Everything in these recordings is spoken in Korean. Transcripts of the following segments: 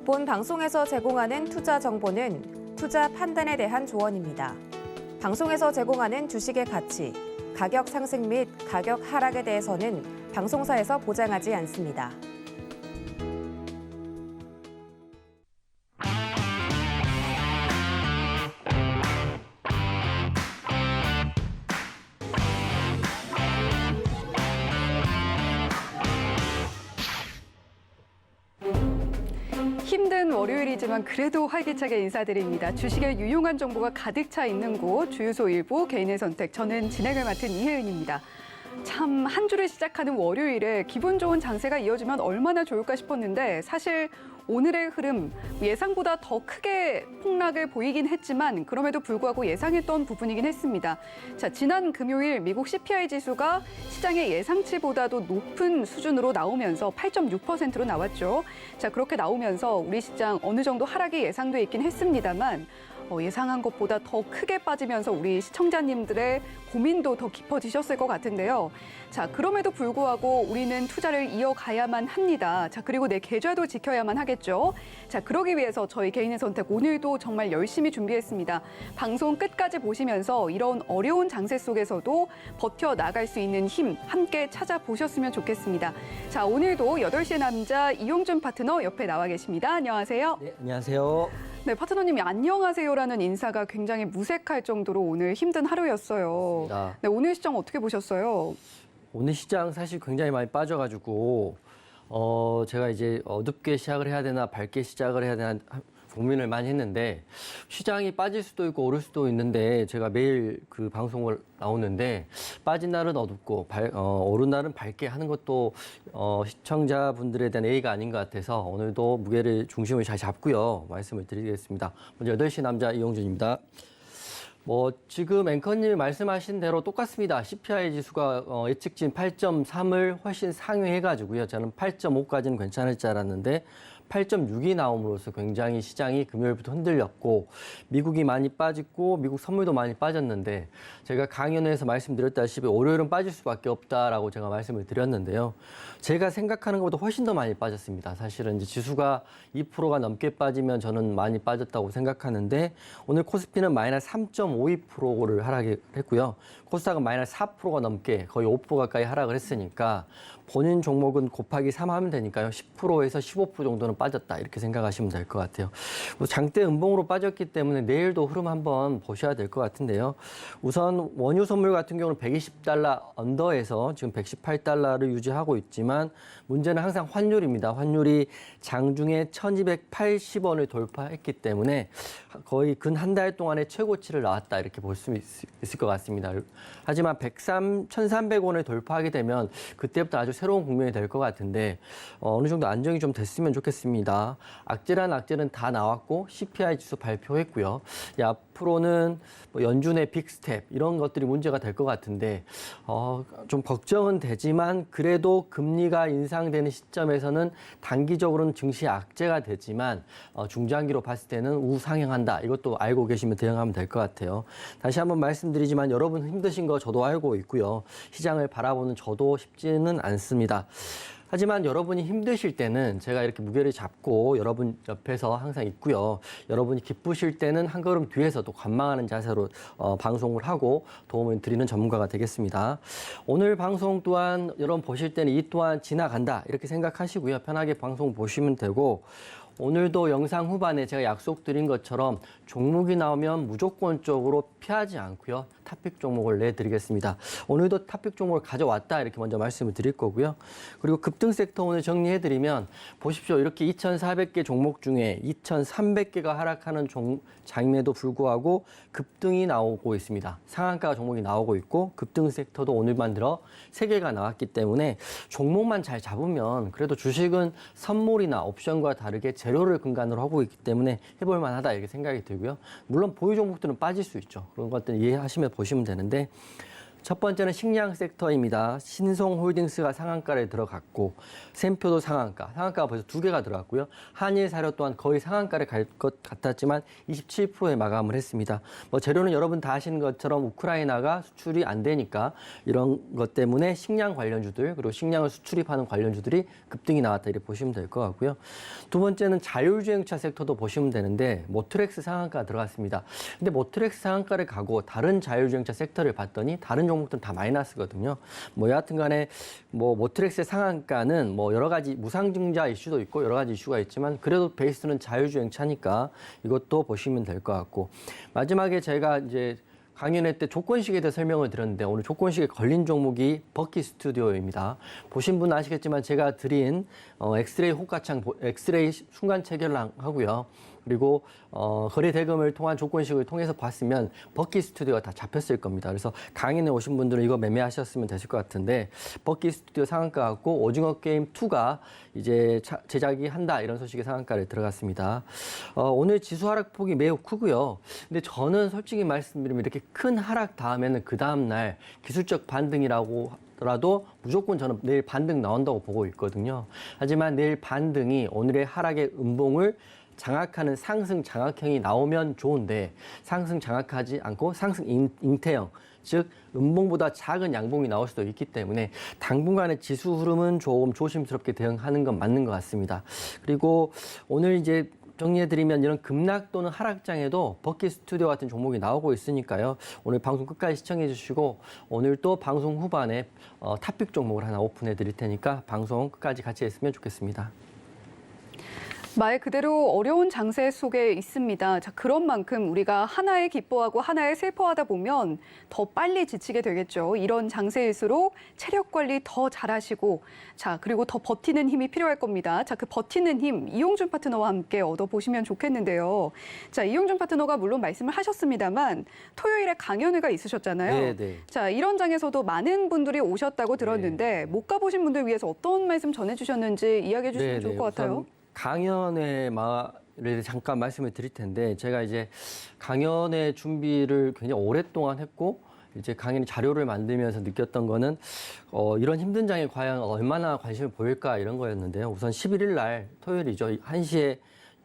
본 방송에서 제공하는 투자 정보는 투자 판단에 대한 조언입니다. 방송에서 제공하는 주식의 가치, 가격 상승 및 가격 하락에 대해서는 방송사에서 보장하지 않습니다. 힘든 월요일이지만 그래도 활기차게 인사드립니다. 주식에 유용한 정보가 가득 차 있는 곳 주유소 일부 개인의 선택. 저는 진행을 맡은 이혜은입니다. 참 한 주를 시작하는 월요일에 기분 좋은 장세가 이어지면 얼마나 좋을까 싶었는데 사실 오늘의 흐름 예상보다 더 크게 폭락을 보이긴 했지만 그럼에도 불구하고 예상했던 부분이긴 했습니다. 자, 지난 금요일 미국 CPI 지수가 시장의 예상치보다도 높은 수준으로 나오면서 8.6%로 나왔죠. 자, 그렇게 나오면서 우리 시장 어느 정도 하락이 예상돼 있긴 했습니다만 예상한 것보다 더 크게 빠지면서 우리 시청자님들의 고민도 더 깊어지셨을 것 같은데요. 자, 그럼에도 불구하고 우리는 투자를 이어가야만 합니다. 자, 그리고 내 계좌도 지켜야만 하겠죠. 자, 그러기 위해서 저희 개인의 선택 오늘도 정말 열심히 준비했습니다. 방송 끝까지 보시면서 이런 어려운 장세 속에서도 버텨나갈 수 있는 힘 함께 찾아보셨으면 좋겠습니다. 자, 오늘도 8시의 남자 이용준 파트너 옆에 나와 계십니다. 안녕하세요. 네, 안녕하세요. 네, 파트너님이 안녕하세요라는 인사가 굉장히 무색할 정도로 오늘 힘든 하루였어요. 맞습니다. 네, 오늘 시장 어떻게 보셨어요? 오늘 시장 사실 굉장히 많이 빠져가지고 제가 이제 어둡게 시작을 해야 되나 밝게 시작을 해야 되나 고민을 많이 했는데 시장이 빠질 수도 있고 오를 수도 있는데 제가 매일 그 방송을 나오는데 빠진 날은 어둡고 오른 날은 밝게 하는 것도 시청자분들에 대한 예의가 아닌 것 같아서 오늘도 무게를 중심을 잘 잡고요 말씀을 드리겠습니다. 먼저 8시 남자 이용준입니다. 지금 앵커님이 말씀하신 대로 똑같습니다. CPI 지수가 예측치인 8.3을 훨씬 상회해가지고요. 저는 8.5까지는 괜찮을 줄 알았는데 8.6이 나옴으로써 굉장히 시장이 금요일부터 흔들렸고 미국이 많이 빠졌고 미국 선물도 많이 빠졌는데 제가 강연에서 말씀드렸다시피 월요일은 빠질 수밖에 없다라고 제가 말씀을 드렸는데요. 제가 생각하는 것보다 훨씬 더 많이 빠졌습니다. 사실은 이제 지수가 2%가 넘게 빠지면 저는 많이 빠졌다고 생각하는데 오늘 코스피는 마이너스 3.52%를 하락했고요. 코스닥은 마이너스 4%가 넘게 거의 5% 가까이 하락을 했으니까 본인 종목은 곱하기 3 하면 되니까요. 10%에서 15% 정도는 빠졌다 이렇게 생각하시면 될 것 같아요. 장대 음봉으로 빠졌기 때문에 내일도 흐름 한번 보셔야 될 것 같은데요. 우선 원유 선물 같은 경우는 120달러 언더에서 지금 118달러를 유지하고 있지만 문제는 항상 환율입니다. 환율이 장중에 1280원을 돌파했기 때문에 거의 근 한 달 동안의 최고치를 나왔다 이렇게 볼 수 있을 것 같습니다. 하지만 1300원을 돌파하게 되면 그때부터 아주 새로운 국면이 될 것 같은데 어느 정도 안정이 좀 됐으면 좋겠습니다. 악재란 악재는 다 나왔고 CPI 지수 발표했고요. 앞으로는 연준의 빅스텝 이런 것들이 문제가 될 것 같은데 좀 걱정은 되지만 그래도 금리가 인상되는 시점에서는 단기적으로는 증시 악재가 되지만 중장기로 봤을 때는 우상향한다. 이것도 알고 계시면 대응하면 될 것 같아요. 다시 한번 말씀드리지만 여러분 힘드신 거 저도 알고 있고요. 시장을 바라보는 저도 쉽지는 않습니다. 하지만 여러분이 힘드실 때는 제가 이렇게 무게를 잡고 여러분 옆에서 항상 있고요. 여러분이 기쁘실 때는 한 걸음 뒤에서도 관망하는 자세로 방송을 하고 도움을 드리는 전문가가 되겠습니다. 오늘 방송 또한 여러분 보실 때는 이 또한 지나간다 이렇게 생각하시고요. 편하게 방송 보시면 되고 오늘도 영상 후반에 제가 약속드린 것처럼 종목이 나오면 무조건적으로 피하지 않고요. 탑픽 종목을 내드리겠습니다. 오늘도 탑픽 종목을 가져왔다 이렇게 먼저 말씀을 드릴 거고요. 그리고 급등 섹터 오늘 정리해드리면 보십시오. 이렇게 2,400개 종목 중에 2,300개가 하락하는 장임에도 불구하고 급등이 나오고 있습니다. 상한가 종목이 나오고 있고 급등 섹터도 오늘만 들어 3개가 나왔기 때문에 종목만 잘 잡으면 그래도 주식은 선물이나 옵션과 다르게 재료를 근간으로 하고 있기 때문에 해볼 만하다 이렇게 생각이 들고요. 물론 보유 종목들은 빠질 수 있죠. 그런 것들 이해하시면 보시면 되는데 첫 번째는 식량 섹터입니다. 신송홀딩스가 상한가에 들어갔고 샘표도 상한가가 벌써 2개가 들어갔고요. 한일사료 또한 거의 상한가를 갈 것 같았지만 27%에 마감을 했습니다. 뭐 재료는 여러분 다 아시는 것처럼 우크라이나가 수출이 안 되니까 이런 것 때문에 식량 관련주들 그리고 식량을 수출입하는 관련주들이 급등이 나왔다 이렇게 보시면 될 것 같고요. 두 번째는 자율주행차 섹터도 보시면 되는데 모트렉스 상한가 들어갔습니다. 근데 모트렉스 상한가를 가고 다른 자율주행차 섹터를 봤더니 다른 종목들은 다 마이너스거든요. 뭐 여하튼간에 뭐 모트렉스의 상한가는 뭐 여러 가지 무상증자 이슈도 있고 여러 가지 이슈가 있지만 그래도 베이스는 자율주행차니까 이것도 보시면 될 것 같고 마지막에 제가 이제 강연회 때 조건식에 대해 설명을 드렸는데 오늘 조건식에 걸린 종목이 버키 스튜디오입니다. 보신 분은 아시겠지만 제가 드린 엑스레이 호가창, 엑스레이 순간 체결하고요. 그리고 거래 대금을 통한 조건식을 통해서 봤으면 버키 스튜디오가 다 잡혔을 겁니다. 그래서 강연에 오신 분들은 이거 매매하셨으면 되실 것 같은데 버키 스튜디오 상한가 같고 오징어 게임 2가 이제 제작이 한다 이런 소식의 상한가를 들어갔습니다. 오늘 지수 하락폭이 매우 크고요. 근데 저는 솔직히 말씀드리면 이렇게 큰 하락 다음에는 그 다음 날 기술적 반등이라고 라도 무조건 저는 내일 반등 나온다고 보고 있거든요. 하지만 내일 반등이 오늘의 하락의 음봉을 장악하는 상승 장악형이 나오면 좋은데 상승 장악하지 않고 상승 잉태형 즉 음봉보다 작은 양봉이 나올 수도 있기 때문에 당분간의 지수 흐름은 조금 조심스럽게 대응하는 건 맞는 것 같습니다. 그리고 오늘 이제 정리해드리면 이런 급락 또는 하락장에도 버키 스튜디오 같은 종목이 나오고 있으니까요. 오늘 방송 끝까지 시청해 주시고 오늘 또 방송 후반에 탑픽 종목을 하나 오픈해 드릴 테니까 방송 끝까지 같이 했으면 좋겠습니다. 말 그대로 어려운 장세 속에 있습니다. 자, 그런 만큼 우리가 하나에 기뻐하고 하나에 슬퍼하다 보면 더 빨리 지치게 되겠죠. 이런 장세일수록 체력 관리 더 잘하시고, 자, 그리고 더 버티는 힘이 필요할 겁니다. 자, 그 버티는 힘 이용준 파트너와 함께 얻어보시면 좋겠는데요. 자, 이용준 파트너가 물론 말씀을 하셨습니다만 토요일에 강연회가 있으셨잖아요. 네. 자, 이런 장에서도 많은 분들이 오셨다고 들었는데 못 가보신 분들 위해서 어떤 말씀 전해주셨는지 이야기해 주시면 좋을 것 같아요. 강연의 말을 잠깐 말씀을 드릴 텐데 제가 이제 강연의 준비를 굉장히 오랫동안 했고 이제 강연 자료를 만들면서 느꼈던 거는 이런 힘든 장에 과연 얼마나 관심을 보일까 이런 거였는데요. 우선 11일 날 토요일이죠. 1시에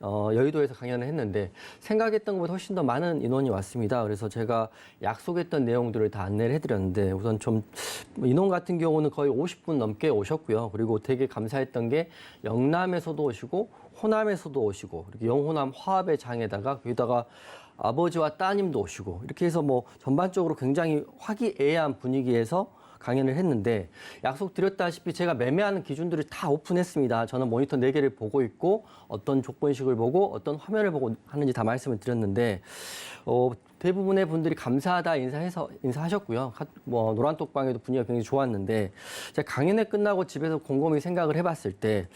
여의도에서 강연을 했는데 생각했던 것보다 훨씬 더 많은 인원이 왔습니다. 그래서 제가 약속했던 내용들을 다 안내를 해드렸는데 우선 좀 인원 같은 경우는 거의 50분 넘게 오셨고요. 그리고 되게 감사했던 게 영남에서도 오시고 호남에서도 오시고 이렇게 영호남 화합의 장에다가 거기다가 아버지와 따님도 오시고 이렇게 해서 뭐 전반적으로 굉장히 화기애애한 분위기에서 강연을 했는데 약속드렸다시피 제가 매매하는 기준들을 다 오픈했습니다. 저는 모니터 4개를 보고 있고 어떤 조건식을 보고 어떤 화면을 보고 하는지 다 말씀을 드렸는데 대부분의 분들이 감사하다 인사하셨고요. 뭐 노란톡방에도 분위기가 굉장히 좋았는데 제가 강연회 끝나고 집에서 곰곰이 생각을 해봤을 때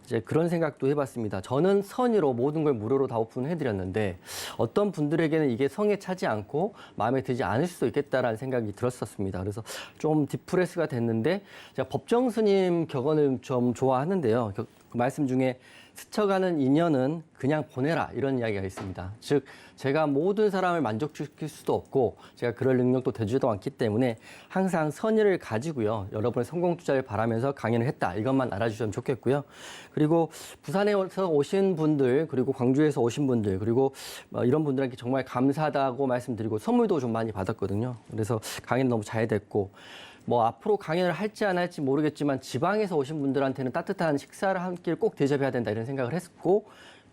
이제 그런 생각도 해봤습니다. 저는 선의로 모든 걸 무료로 다 오픈해드렸는데 어떤 분들에게는 이게 성에 차지 않고 마음에 들지 않을 수도 있겠다라는 생각이 들었었습니다. 그래서 좀 디프레스가 됐는데 제가 법정 스님 격언을 좀 좋아하는데요. 그 말씀 중에 스쳐가는 인연은 그냥 보내라 이런 이야기가 있습니다. 즉 제가 모든 사람을 만족시킬 수도 없고 제가 그럴 능력도 되지도 않기 때문에 항상 선의를 가지고요. 여러분의 성공 투자를 바라면서 강연을 했다. 이것만 알아주시면 좋겠고요. 그리고 부산에서 오신 분들 그리고 광주에서 오신 분들 그리고 이런 분들에게 정말 감사하다고 말씀드리고 선물도 좀 많이 받았거든요. 그래서 강연 너무 잘 됐고 뭐 앞으로 강연을 할지 안 할지 모르겠지만 지방에서 오신 분들한테는 따뜻한 식사를 한 끼를 꼭 대접해야 된다 이런 생각을 했고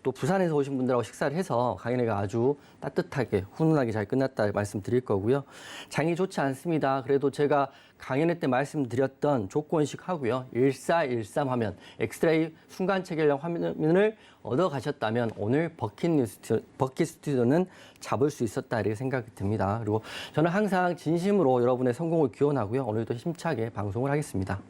또 부산에서 오신 분들하고 식사를 해서 강연회가 아주 따뜻하게 훈훈하게 잘 끝났다 말씀드릴 거고요. 장이 좋지 않습니다. 그래도 제가 강연회 때 말씀드렸던 조건식 하고요. 1413 화면, 엑스레이 순간 체결형 화면을 얻어 가셨다면 오늘 버킷 스튜디오는 잡을 수 있었다 이렇게 생각이 듭니다. 그리고 저는 항상 진심으로 여러분의 성공을 기원하고요. 오늘도 힘차게 방송을 하겠습니다.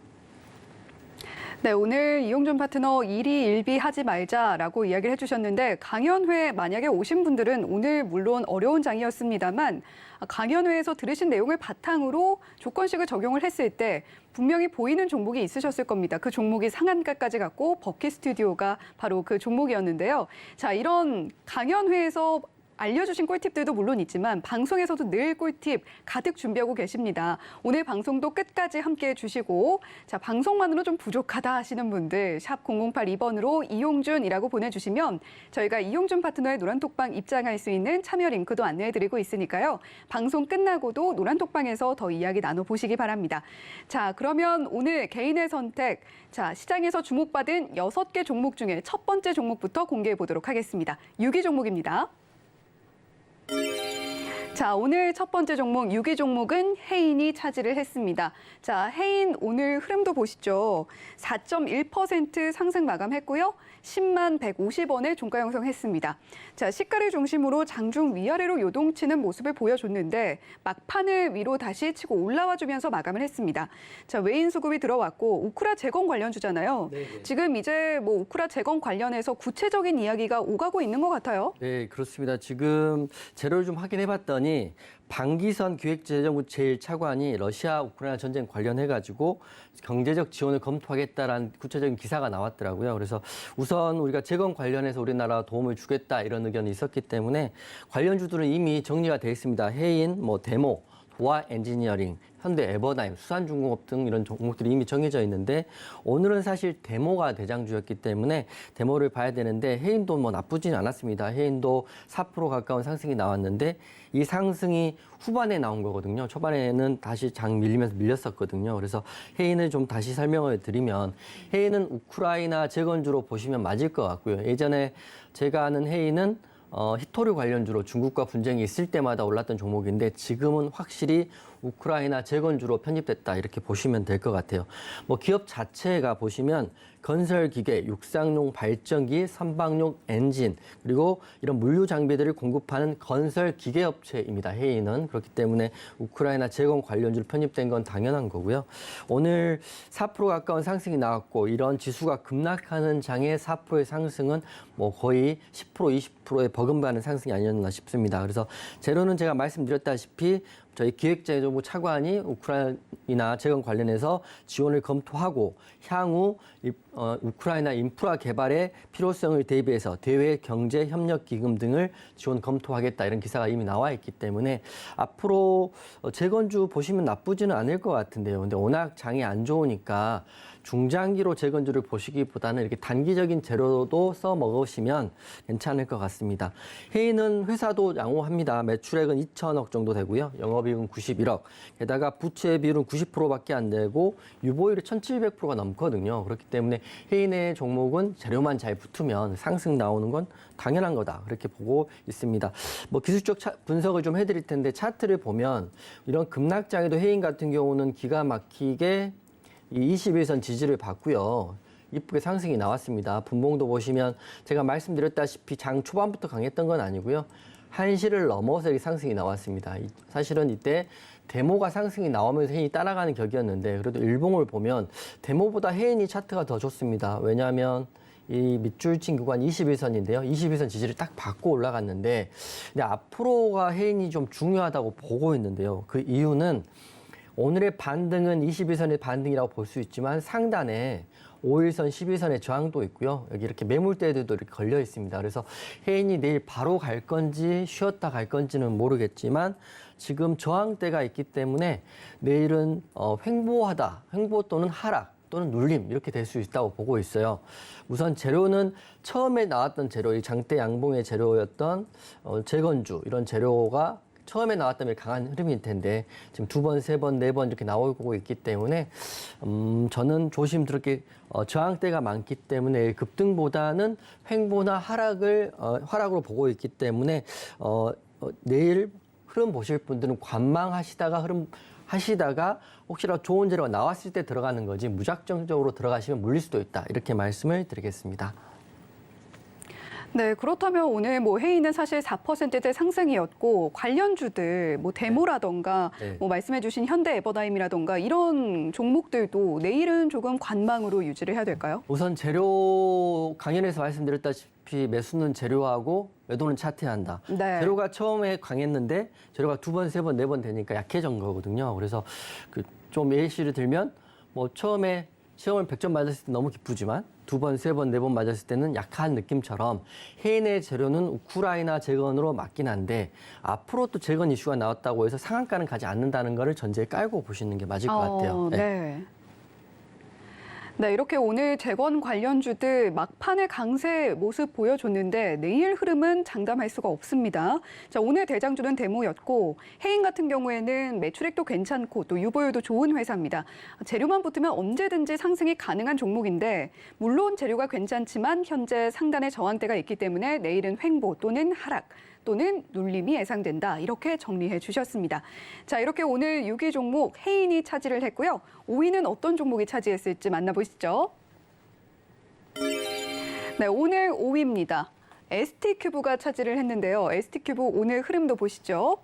네, 오늘 이용준 파트너 일희일비하지 말자라고 이야기를 해주셨는데 강연회 만약에 오신 분들은 오늘 물론 어려운 장이었습니다만 강연회에서 들으신 내용을 바탕으로 조건식을 적용을 했을 때 분명히 보이는 종목이 있으셨을 겁니다. 그 종목이 상한가까지 갔고 버킷 스튜디오가 바로 그 종목이었는데요. 자, 이런 강연회에서 알려주신 꿀팁들도 물론 있지만 방송에서도 늘 꿀팁 가득 준비하고 계십니다. 오늘 방송도 끝까지 함께해 주시고 자 방송만으로 좀 부족하다 하시는 분들 샵 0082번으로 이용준이라고 보내주시면 저희가 이용준 파트너의 노란톡방 입장할 수 있는 참여 링크도 안내해드리고 있으니까요. 방송 끝나고도 노란톡방에서 더 이야기 나눠보시기 바랍니다. 자 그러면 오늘 개인의 선택 자 시장에서 주목받은 6개 종목 중에 첫 번째 종목부터 공개해 보도록 하겠습니다. 6위 종목입니다. 자, 오늘 첫 번째 종목 6위 종목은 해인이 차지를 했습니다. 자, 해인 오늘 흐름도 보시죠. 4.1% 상승 마감했고요. 10만 150원에 종가 형성했습니다. 자, 시가를 중심으로 장중 위아래로 요동치는 모습을 보여줬는데 막판을 위로 다시 치고 올라와주면서 마감을 했습니다. 자, 외인 수급이 들어왔고 우크라 재건 관련주잖아요. 네네. 지금 이제 뭐 우크라 재건 관련해서 구체적인 이야기가 오가고 있는 것 같아요. 네, 그렇습니다. 지금 재료를 좀 확인해봤더니 방기선 기획재정부 제1차관이 러시아 우크라이나 전쟁 관련해가지고 경제적 지원을 검토하겠다라는 구체적인 기사가 나왔더라고요. 그래서 우선 우리가 재건 관련해서 우리나라 도움을 주겠다 이런 의견이 있었기 때문에 관련주들은 이미 정리가 돼 있습니다. 해인, 데모, 도화 엔지니어링, 현대 에버다임, 수산중공업 등 이런 종목들이 이미 정해져 있는데 오늘은 사실 데모가 대장주였기 때문에 데모를 봐야 되는데 해인도 나쁘지는 않았습니다. 해인도 4% 가까운 상승이 나왔는데 이 상승이 후반에 나온 거거든요. 초반에는 다시 장 밀리면서 밀렸었거든요. 그래서 해인을 좀 다시 설명을 드리면 해인은 우크라이나 재건주로 보시면 맞을 것 같고요. 예전에 제가 아는 해인은 히토류 관련주로 중국과 분쟁이 있을 때마다 올랐던 종목인데 지금은 확실히 우크라이나 재건주로 편입됐다 이렇게 보시면 될 것 같아요. 기업 자체가 보시면 건설기계, 육상용 발전기, 선박용 엔진 그리고 이런 물류 장비들을 공급하는 건설 기계업체입니다. 해인은 그렇기 때문에 우크라이나 재건 관련주로 편입된 건 당연한 거고요. 오늘 4% 가까운 상승이 나왔고 이런 지수가 급락하는 장의 4%의 상승은 거의 10% 20%의 버금가는 상승이 아니었나 싶습니다. 그래서 재료는 제가 말씀드렸다시피 저희 기획재정부 차관이 우크라이나 재건 관련해서 지원을 검토하고 향후 우크라이나 인프라 개발의 필요성을 대비해서 대외 경제 협력 기금 등을 지원 검토하겠다 이런 기사가 이미 나와 있기 때문에 앞으로 재건주 보시면 나쁘지는 않을 것 같은데요. 근데 워낙 장이 안 좋으니까 중장기로 재건주를 보시기보다는 이렇게 단기적인 재료도 써 먹으시면 괜찮을 것 같습니다. 해인은 회사도 양호합니다. 매출액은 2천억 정도 되고요. 영업이익은 91억. 게다가 부채 비율은 90%밖에 안 되고 유보율이 1,700%가 넘거든요. 그렇기 때문에 해인의 종목은 재료만 잘 붙으면 상승 나오는 건 당연한 거다. 그렇게 보고 있습니다. 기술적 분석을 좀 해드릴 텐데 차트를 보면 이런 급락장에도 해인 같은 경우는 기가 막히게 이 21선 지지를 받고요. 이쁘게 상승이 나왔습니다. 분봉도 보시면 제가 말씀드렸다시피 장 초반부터 강했던 건 아니고요. 한시를 넘어서 이 상승이 나왔습니다. 사실은 이때 데모가 상승이 나오면서 해인이 따라가는 격이었는데 그래도 일봉을 보면 데모보다 해인이 차트가 더 좋습니다. 왜냐하면 이 밑줄친 구간 21선인데요. 21선 지지를 딱 받고 올라갔는데 근데 앞으로가 해인이 좀 중요하다고 보고 있는데요. 그 이유는 오늘의 반등은 21선의 반등이라고 볼 수 있지만 상단에 5일선, 11선의 저항도 있고요. 여기 이렇게 매물대들도 이렇게 걸려 있습니다. 그래서 해인이 내일 바로 갈 건지 쉬었다 갈 건지는 모르겠지만 지금 저항대가 있기 때문에 내일은 횡보 또는 하락 또는 눌림 이렇게 될 수 있다고 보고 있어요. 우선 재료는 처음에 나왔던 재료, 이 장대 양봉의 재료였던 재건주 이런 재료가 처음에 나왔다면 강한 흐름일 텐데 지금 2번, 3번, 4번 이렇게 나오고 있기 때문에 저는 조심스럽게 저항대가 많기 때문에 급등보다는 횡보나 하락으로 보고 있기 때문에 내일 흐름 보실 분들은 관망하시다가 혹시라도 좋은 재료가 나왔을 때 들어가는 거지 무작정적으로 들어가시면 물릴 수도 있다. 이렇게 말씀을 드리겠습니다. 네, 그렇다면 오늘 해인은 사실 4%대 상승이었고 관련주들 데모라던가 네. 말씀해주신 현대 에버다임이라던가 이런 종목들도 내일은 조금 관망으로 유지를 해야 될까요? 우선 재료 강연에서 말씀드렸다시피 매수는 재료하고 매도는 차트해야 한다. 네. 재료가 처음에 강했는데 재료가 2번, 3번, 4번 되니까 약해진 거거든요. 그래서 좀 예시를 들면 처음에 시험을 100점 맞았을 때 너무 기쁘지만 2번, 3번, 4번 맞았을 때는 약한 느낌처럼 해인의 재료는 우크라이나 재건으로 맞긴 한데 앞으로 또 재건 이슈가 나왔다고 해서 상한가는 가지 않는다는 거를 전제에 깔고 보시는 게 맞을 것 같아요. 네. 네, 이렇게 오늘 재건 관련주들 막판에 강세 모습 보여줬는데 내일 흐름은 장담할 수가 없습니다. 자, 오늘 대장주는 데모였고 해인 같은 경우에는 매출액도 괜찮고 또 유보율도 좋은 회사입니다. 재료만 붙으면 언제든지 상승이 가능한 종목인데 물론 재료가 괜찮지만 현재 상단에 저항대가 있기 때문에 내일은 횡보 또는 하락 또는 눌림이 예상된다. 이렇게 정리해 주셨습니다. 자, 이렇게 오늘 6위 종목 해인이 차지를 했고요. 5위는 어떤 종목이 차지했을지 만나보시죠. 네, 오늘 5위입니다. ST큐브가 차지를 했는데요. ST큐브 오늘 흐름도 보시죠.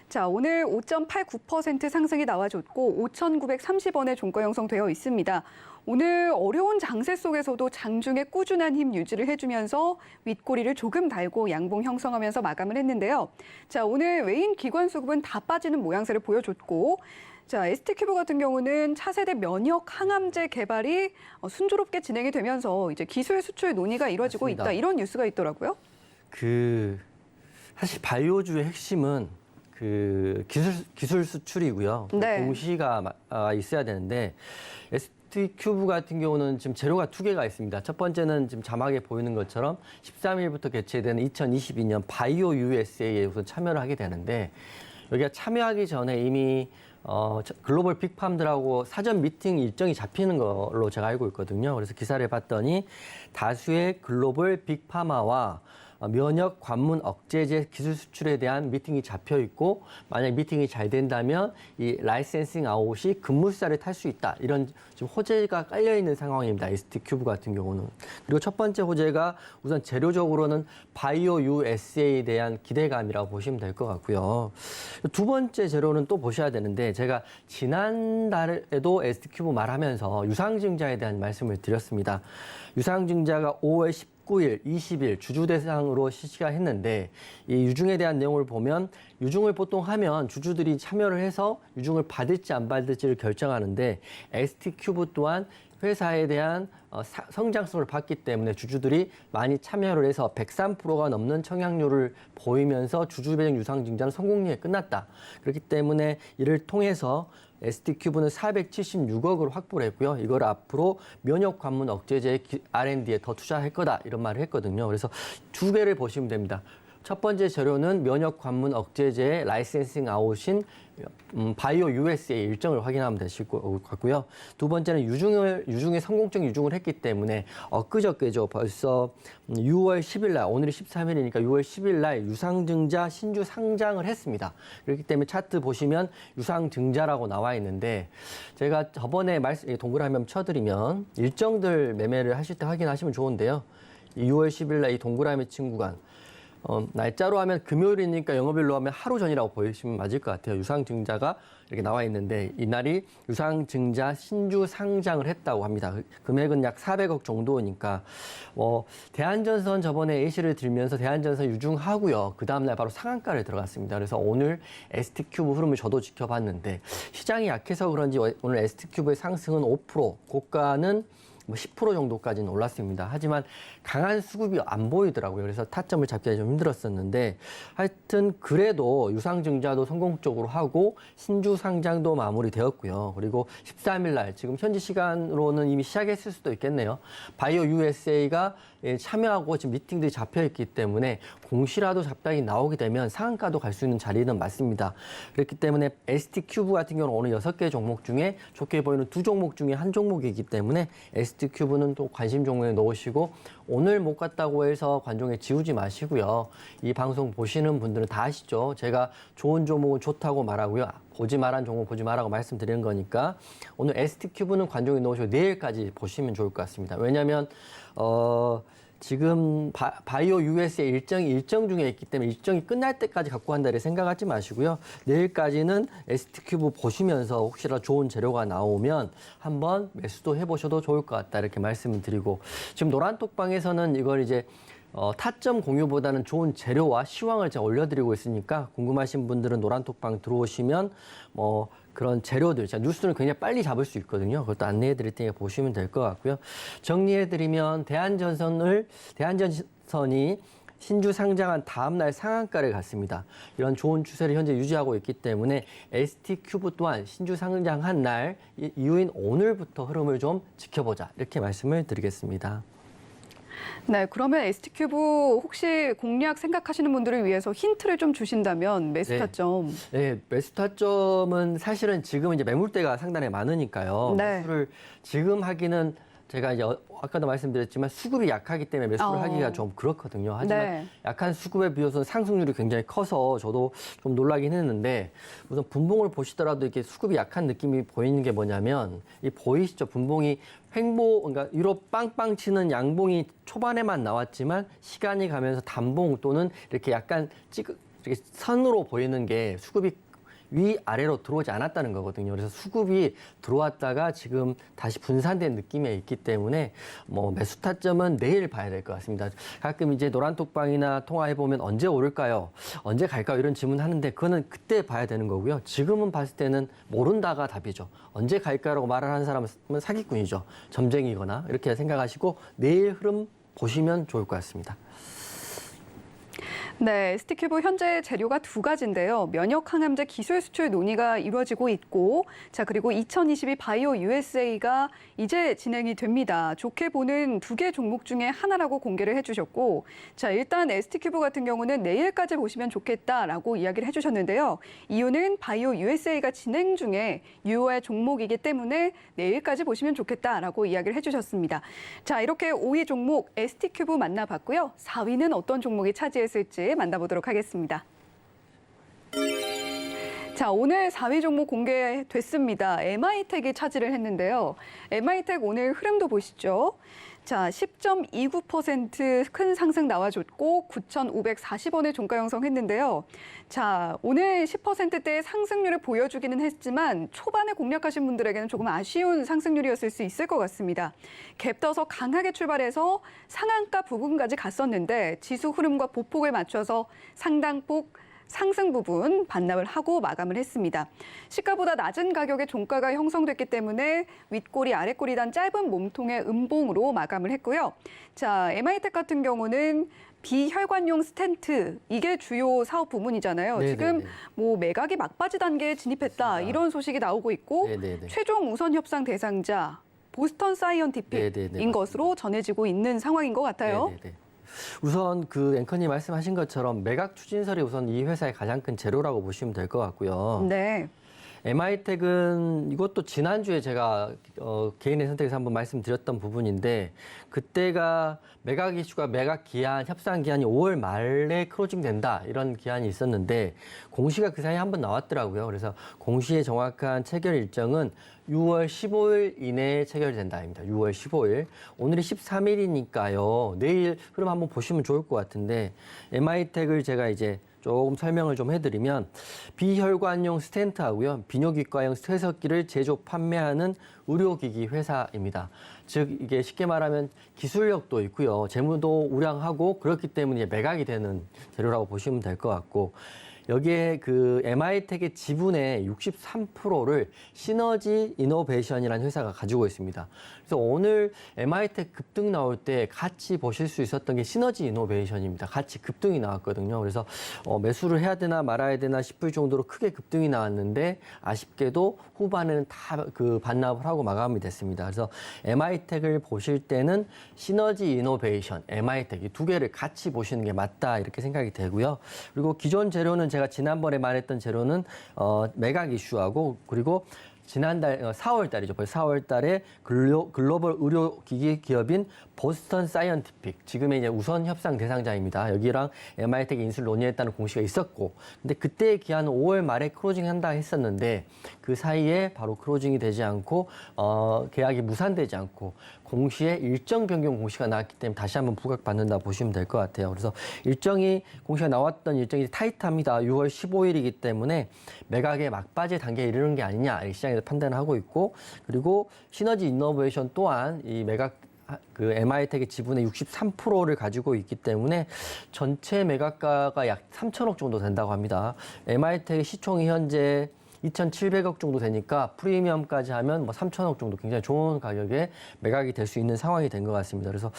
자, 오늘 5.89% 상승이 나와줬고 5,930원에 종가 형성되어 있습니다. 오늘 어려운 장세 속에서도 장중에 꾸준한 힘 유지를 해주면서 윗꼬리를 조금 달고 양봉 형성하면서 마감을 했는데요. 자, 오늘 외인 기관 수급은 다 빠지는 모양새를 보여줬고 자, ST큐브 같은 경우는 차세대 면역 항암제 개발이 순조롭게 진행이 되면서 이제 기술 수출 논의가 이루어지고 맞습니다. 있다. 이런 뉴스가 있더라고요. 사실 바이오주의 핵심은 기술 수출이고요. 네. 공시가 있어야 되는데 ST큐브 같은 경우는 지금 재료가 2개가 있습니다. 첫 번째는 지금 자막에 보이는 것처럼 13일부터 개최되는 2022년 바이오 USA에 우선 참여를 하게 되는데 여기가 참여하기 전에 이미 글로벌 빅팜들하고 사전 미팅 일정이 잡히는 걸로 제가 알고 있거든요. 그래서 기사를 봤더니 다수의 글로벌 빅파마와 면역 관문 억제제 기술 수출에 대한 미팅이 잡혀 있고 만약 미팅이 잘 된다면 이 라이센싱 아웃이 급물살을 탈 수 있다. 이런 지금 호재가 깔려 있는 상황입니다. ST큐브 같은 경우는. 그리고 첫 번째 호재가 우선 재료적으로는 바이오 USA에 대한 기대감이라고 보시면 될 것 같고요. 두 번째 재료는 또 보셔야 되는데 제가 지난달에도 ST큐브 말하면서 유상증자에 대한 말씀을 드렸습니다. 유상증자가 5월 19일, 20일 주주 대상으로 실시가 했는데 이 유중에 대한 내용을 보면 유중을 보통 하면 주주들이 참여를 해서 유중을 받을지 안 받을지를 결정하는데 ST큐브 또한 회사에 대한 성장성을 봤기 때문에 주주들이 많이 참여를 해서 103%가 넘는 청약률을 보이면서 주주 배정 유상증자는 성공리에 끝났다. 그렇기 때문에 이를 통해서 ST큐브는 476억을 확보를 했고요. 이걸 앞으로 면역 관문 억제제 R&D에 더 투자할 거다 이런 말을 했거든요. 그래서 2개를 보시면 됩니다. 첫 번째 재료는 면역 관문 억제제의 라이센싱 아웃인 바이오 USA 일정을 확인하면 되실 것 같고요. 두 번째는 유중에 성공적 유중을 했기 때문에 엊그저께죠. 벌써 6월 10일 날, 오늘이 13일이니까 6월 10일 날 유상증자 신주 상장을 했습니다. 그렇기 때문에 차트 보시면 유상증자라고 나와 있는데 제가 저번에 동그라미 한번 쳐드리면 일정들 매매를 하실 때 확인하시면 좋은데요. 6월 10일 날 이 동그라미 친 구간 날짜로 하면 금요일이니까 영업일로 하면 하루 전이라고 보시면 맞을 것 같아요. 유상증자가 이렇게 나와 있는데 이날이 유상증자 신주 상장을 했다고 합니다. 금액은 약 400억 정도니까 대한전선 저번에 A씨를 들면서 대한전선 유중하고요. 그 다음날 바로 상한가를 들어갔습니다. 그래서 오늘 ST큐브 흐름을 저도 지켜봤는데 시장이 약해서 그런지 오늘 ST큐브의 상승은 5%, 고가는 10% 정도까지는 올랐습니다. 하지만 강한 수급이 안 보이더라고요. 그래서 타점을 잡기가 좀 힘들었었는데 하여튼 그래도 유상증자도 성공적으로 하고 신주 상장도 마무리되었고요. 그리고 13일 날 지금 현지 시간으로는 이미 시작했을 수도 있겠네요. 바이오 USA가 참여하고 지금 미팅들이 잡혀 있기 때문에 공시라도 잡닥이 나오게 되면 상한가도 갈 수 있는 자리는 맞습니다. 그렇기 때문에 ST큐브 같은 경우는 오늘 6개 종목 중에 좋게 보이는 2종목 중에 한 종목이기 때문에 ST큐브는 또 관심 종목에 넣으시고 오늘 못 갔다고 해서 관종에 지우지 마시고요. 이 방송 보시는 분들은 다 아시죠? 제가 좋은 종목은 좋다고 말하고요. 보지 말한 종목 보지 말라고 말씀드리는 거니까 오늘 ST큐브는 관종에 넣으시고 내일까지 보시면 좋을 것 같습니다. 왜냐하면 지금 바이오 USA 일정 중에 있기 때문에 일정이 끝날 때까지 갖고 간다를 생각하지 마시고요. 내일까지는 ST큐브 보시면서 혹시라도 좋은 재료가 나오면 한번 매수도 해보셔도 좋을 것 같다 이렇게 말씀을 드리고 지금 노란톡방에서는 이걸 이제 타점 공유보다는 좋은 재료와 시황을 제가 올려드리고 있으니까 궁금하신 분들은 노란톡방 들어오시면 그런 재료들, 자, 뉴스는 굉장히 빨리 잡을 수 있거든요. 그것도 안내해 드릴 테니까 보시면 될 것 같고요. 정리해 드리면 대한전선이 신주 상장한 다음 날 상한가를 갔습니다. 이런 좋은 추세를 현재 유지하고 있기 때문에 ST큐브 또한 신주 상장한 날 이후인 오늘부터 흐름을 좀 지켜보자, 이렇게 말씀을 드리겠습니다. 네, 그러면 ST큐브 혹시 공략 생각하시는 분들을 위해서 힌트를 좀 주신다면 매수 네. 타점. 네, 매수 타점은 사실은 지금 이제 매물대가 상당히 많으니까요. 네. 매수를 지금 하기는 제가 이제 아까도 말씀드렸지만 수급이 약하기 때문에 매수를 하기가 좀 그렇거든요. 하지만 네. 약한 수급에 비해서는 상승률이 굉장히 커서 저도 좀 놀라긴 했는데, 우선 분봉을 보시더라도 이렇게 수급이 약한 느낌이 보이는 게 뭐냐면, 이 보이시죠? 분봉이 그러니까 위로 빵빵 치는 양봉이 초반에만 나왔지만 시간이 가면서 단봉 또는 이렇게 약간 이렇게 선으로 보이는 게 수급이 위아래로 들어오지 않았다는 거거든요. 그래서 수급이 들어왔다가 지금 다시 분산된 느낌에 있기 때문에 뭐 매수 타점은 내일 봐야 될 것 같습니다. 가끔 이제 노란톡방이나 통화해보면 언제 오를까요? 언제 갈까요? 이런 질문 하는데 그거는 그때 봐야 되는 거고요. 지금은 봤을 때는 모른다가 답이죠. 언제 갈까라고 말을 하는 사람은 사기꾼이죠. 점쟁이거나 이렇게 생각하시고 내일 흐름 보시면 좋을 것 같습니다. 네, ST큐브 현재 재료가 두 가지인데요. 면역 항암제 기술 수출 논의가 이루어지고 있고, 자, 그리고 2022 바이오 USA가 이제 진행이 됩니다. 좋게 보는 두 개 종목 중에 하나라고 공개를 해주셨고, 자, 일단 ST큐브 같은 경우는 내일까지 보시면 좋겠다라고 이야기를 해주셨는데요. 이유는 바이오 USA가 진행 중에 유효할 종목이기 때문에 내일까지 보시면 좋겠다라고 이야기를 해주셨습니다. 자, 이렇게 5위 종목 ST큐브 만나봤고요. 4위는 어떤 종목이 차지했을지 만나보도록 하겠습니다. 자, 오늘 4위 종목 공개됐습니다. MI텍이 차지를 했는데요. MI텍 오늘 흐름도 보시죠. 자, 10.29% 큰 상승 나와줬고 9,540원을 종가 형성했는데요. 자, 오늘 10%대의 상승률을 보여주기는 했지만 초반에 공략하신 분들에게는 조금 아쉬운 상승률이었을 수 있을 것 같습니다. 갭 떠서 강하게 출발해서 상한가 부분까지 갔었는데 지수 흐름과 보폭을 맞춰서 상당폭 상승 부분 반납을 하고 마감을 했습니다. 시가보다 낮은 가격에 종가가 형성됐기 때문에 윗꼬리 아랫꼬리 단 짧은 몸통의 음봉으로 마감을 했고요. 자, MI텍 같은 경우는 비혈관용 스텐트, 이게 주요 사업 부문이잖아요. 네네네. 지금 뭐 매각이 막바지 단계에 진입했다, 이런 소식이 나오고 있고 네네네. 최종 우선 협상 대상자 보스턴 사이언티픽인 네네네, 것으로 전해지고 있는 상황인 것 같아요. 네네네. 우선 그 앵커님 말씀하신 것처럼 매각 추진설이 우선 이 회사의 가장 큰 재료라고 보시면 될 것 같고요. 네. MI텍은 이것도 지난주에 제가 개인의 선택에서 한번 말씀드렸던 부분인데, 그때가 매각 이슈가 매각 기한, 협상 기한이 5월 말에 클로징 된다, 이런 기한이 있었는데 공시가 그 사이에 한번 나왔더라고요. 그래서 공시의 정확한 체결 일정은 6월 15일 이내에 체결된다입니다. 6월 15일. 오늘이 13일이니까요. 내일 흐름 한번 보시면 좋을 것 같은데, MI텍을 제가 이제 조금 설명을 좀 해드리면, 비혈관용 스텐트하고요, 비뇨기과용 쇠석기를 제조 판매하는 의료기기 회사입니다. 즉 이게 쉽게 말하면 기술력도 있고요, 재무도 우량하고 그렇기 때문에 매각이 되는 재료라고 보시면 될 것 같고, 여기에 그 MI텍의 지분의 63%를 시너지 이노베이션이라는 회사가 가지고 있습니다. 그래서 오늘 MI텍 급등 나올 때 같이 보실 수 있었던 게 시너지 이노베이션입니다. 같이 급등이 나왔거든요. 그래서 매수를 해야 되나 말아야 되나 싶을 정도로 크게 급등이 나왔는데 아쉽게도 후반에는 다 그 반납을 하고 마감이 됐습니다. 그래서 MI텍을 보실 때는 시너지 이노베이션, MI텍 이 두 개를 같이 보시는 게 맞다, 이렇게 생각이 되고요. 그리고 기존 재료는 제가 지난번에 말했던 재료는 매각 이슈하고, 그리고 지난달 4월 달이죠. 벌써 4월 달에 글로벌 의료기기 기업인 보스턴 사이언티픽, 지금의 이제 우선 협상 대상자입니다. 여기랑 MI텍 인수를 논의했다는 공시가 있었고, 근데 그때의 기한은 5월 말에 클로징한다 했었는데 그 사이에 바로 클로징이 되지 않고 계약이 무산되지 않고 공시에 일정 변경 공시가 나왔기 때문에 다시 한번 부각받는다 보시면 될 것 같아요. 그래서 공시가 나왔던 일정이 타이트합니다. 6월 15일이기 때문에 매각의 막바지 단계에 이르는 게 아니냐, 시장에서 판단을 하고 있고, 그리고 시너지 이노베이션 또한 이 매각 그 MI텍의 지분의 63%를 가지고 있기 때문에 전체 매각가가 약 3천억 정도 된다고 합니다. MI텍의 시총이 현재 2,700억 정도 되니까 프리미엄까지 하면 뭐 3,000억 정도 굉장히 좋은 가격에 매각이 될 수 있는 상황이 된 것 같습니다. 그래서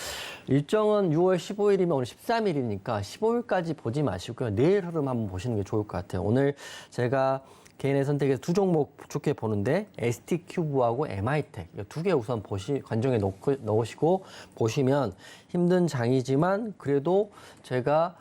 일정은 6월 15일이면 오늘 13일이니까 15일까지 보지 마시고요. 내일 흐름 한번 보시는 게 좋을 것 같아요. 오늘 제가 개인의 선택에서 두 종목 좋게 보는데 ST큐브하고 MI텍 두 개 우선 관정에 넣으시고 보시면 힘든 장이지만 그래도 제가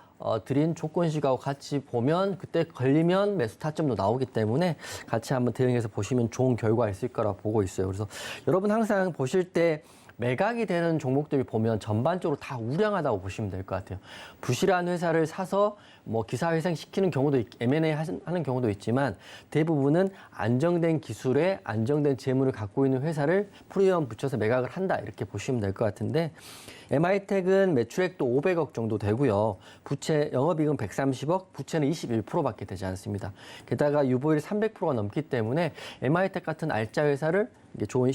드린 조건식하고 같이 보면 그때 걸리면 매수 타점도 나오기 때문에 같이 한번 대응해서 보시면 좋은 결과 있을 거라 보고 있어요. 그래서 여러분 항상 보실 때 매각이 되는 종목들 보면 전반적으로 다 우량하다고 보시면 될 것 같아요. 부실한 회사를 사서 뭐 기사회생 시키는 경우도 M&A 하는 경우도 있지만 대부분은 안정된 기술에 안정된 재물을 갖고 있는 회사를 프리미엄 붙여서 매각을 한다 이렇게 보시면 될 것 같은데 MI텍은 매출액도 500억 정도 되고요. 부채 영업이익은 130억, 부채는 21%밖에 되지 않습니다. 게다가 유보율 300%가 넘기 때문에 MI텍 같은 알짜 회사를 좋은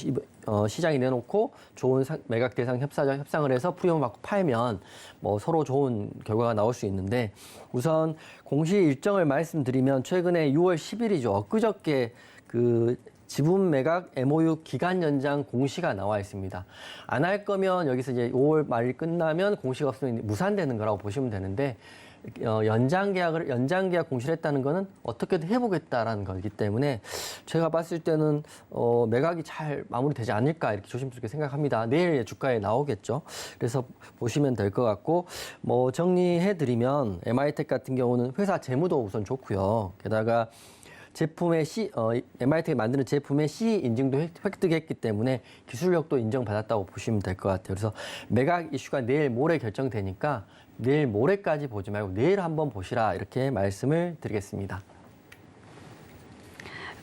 시장에 내놓고 좋은 매각 대상 협상을 해서 프리미엄 받고 팔면 뭐 서로 좋은 결과가 나올 수 있는데 우선 공시 일정을 말씀드리면 최근에 6월 10일이죠. 엊그저께 그 지분 매각 MOU 기간 연장 공시가 나와 있습니다. 안 할 거면 여기서 이제 5월 말 끝나면 공시가 없으면 무산되는 거라고 보시면 되는데 연장 계약 공시를 했다는 거는 어떻게든 해보겠다라는 거기 때문에 제가 봤을 때는 매각이 잘 마무리되지 않을까 이렇게 조심스럽게 생각합니다. 내일 주가에 나오겠죠. 그래서 보시면 될 것 같고 뭐 정리해드리면 MI텍 같은 경우는 회사 재무도 우선 좋고요. 게다가 제품의 MI텍이 만드는 제품의 CE 인증도 획득했기 때문에 기술력도 인정받았다고 보시면 될 것 같아요. 그래서 매각 이슈가 내일 모레 결정되니까 내일 모레까지 보지 말고 내일 한번 보시라 이렇게 말씀을 드리겠습니다.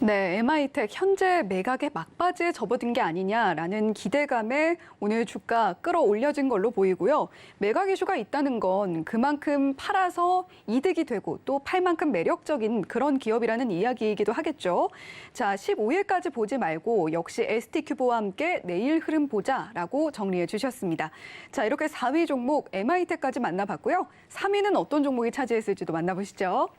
네, MI텍 현재 매각의 막바지에 접어든 게 아니냐라는 기대감에 오늘 주가 끌어올려진 걸로 보이고요. 매각 이슈가 있다는 건 그만큼 팔아서 이득이 되고 또 팔 만큼 매력적인 그런 기업이라는 이야기이기도 하겠죠. 자, 15일까지 보지 말고 역시 ST큐브와 함께 내일 흐름 보자라고 정리해 주셨습니다. 자, 이렇게 4위 종목 MI텍까지 만나봤고요. 3위는 어떤 종목이 차지했을지도 만나보시죠.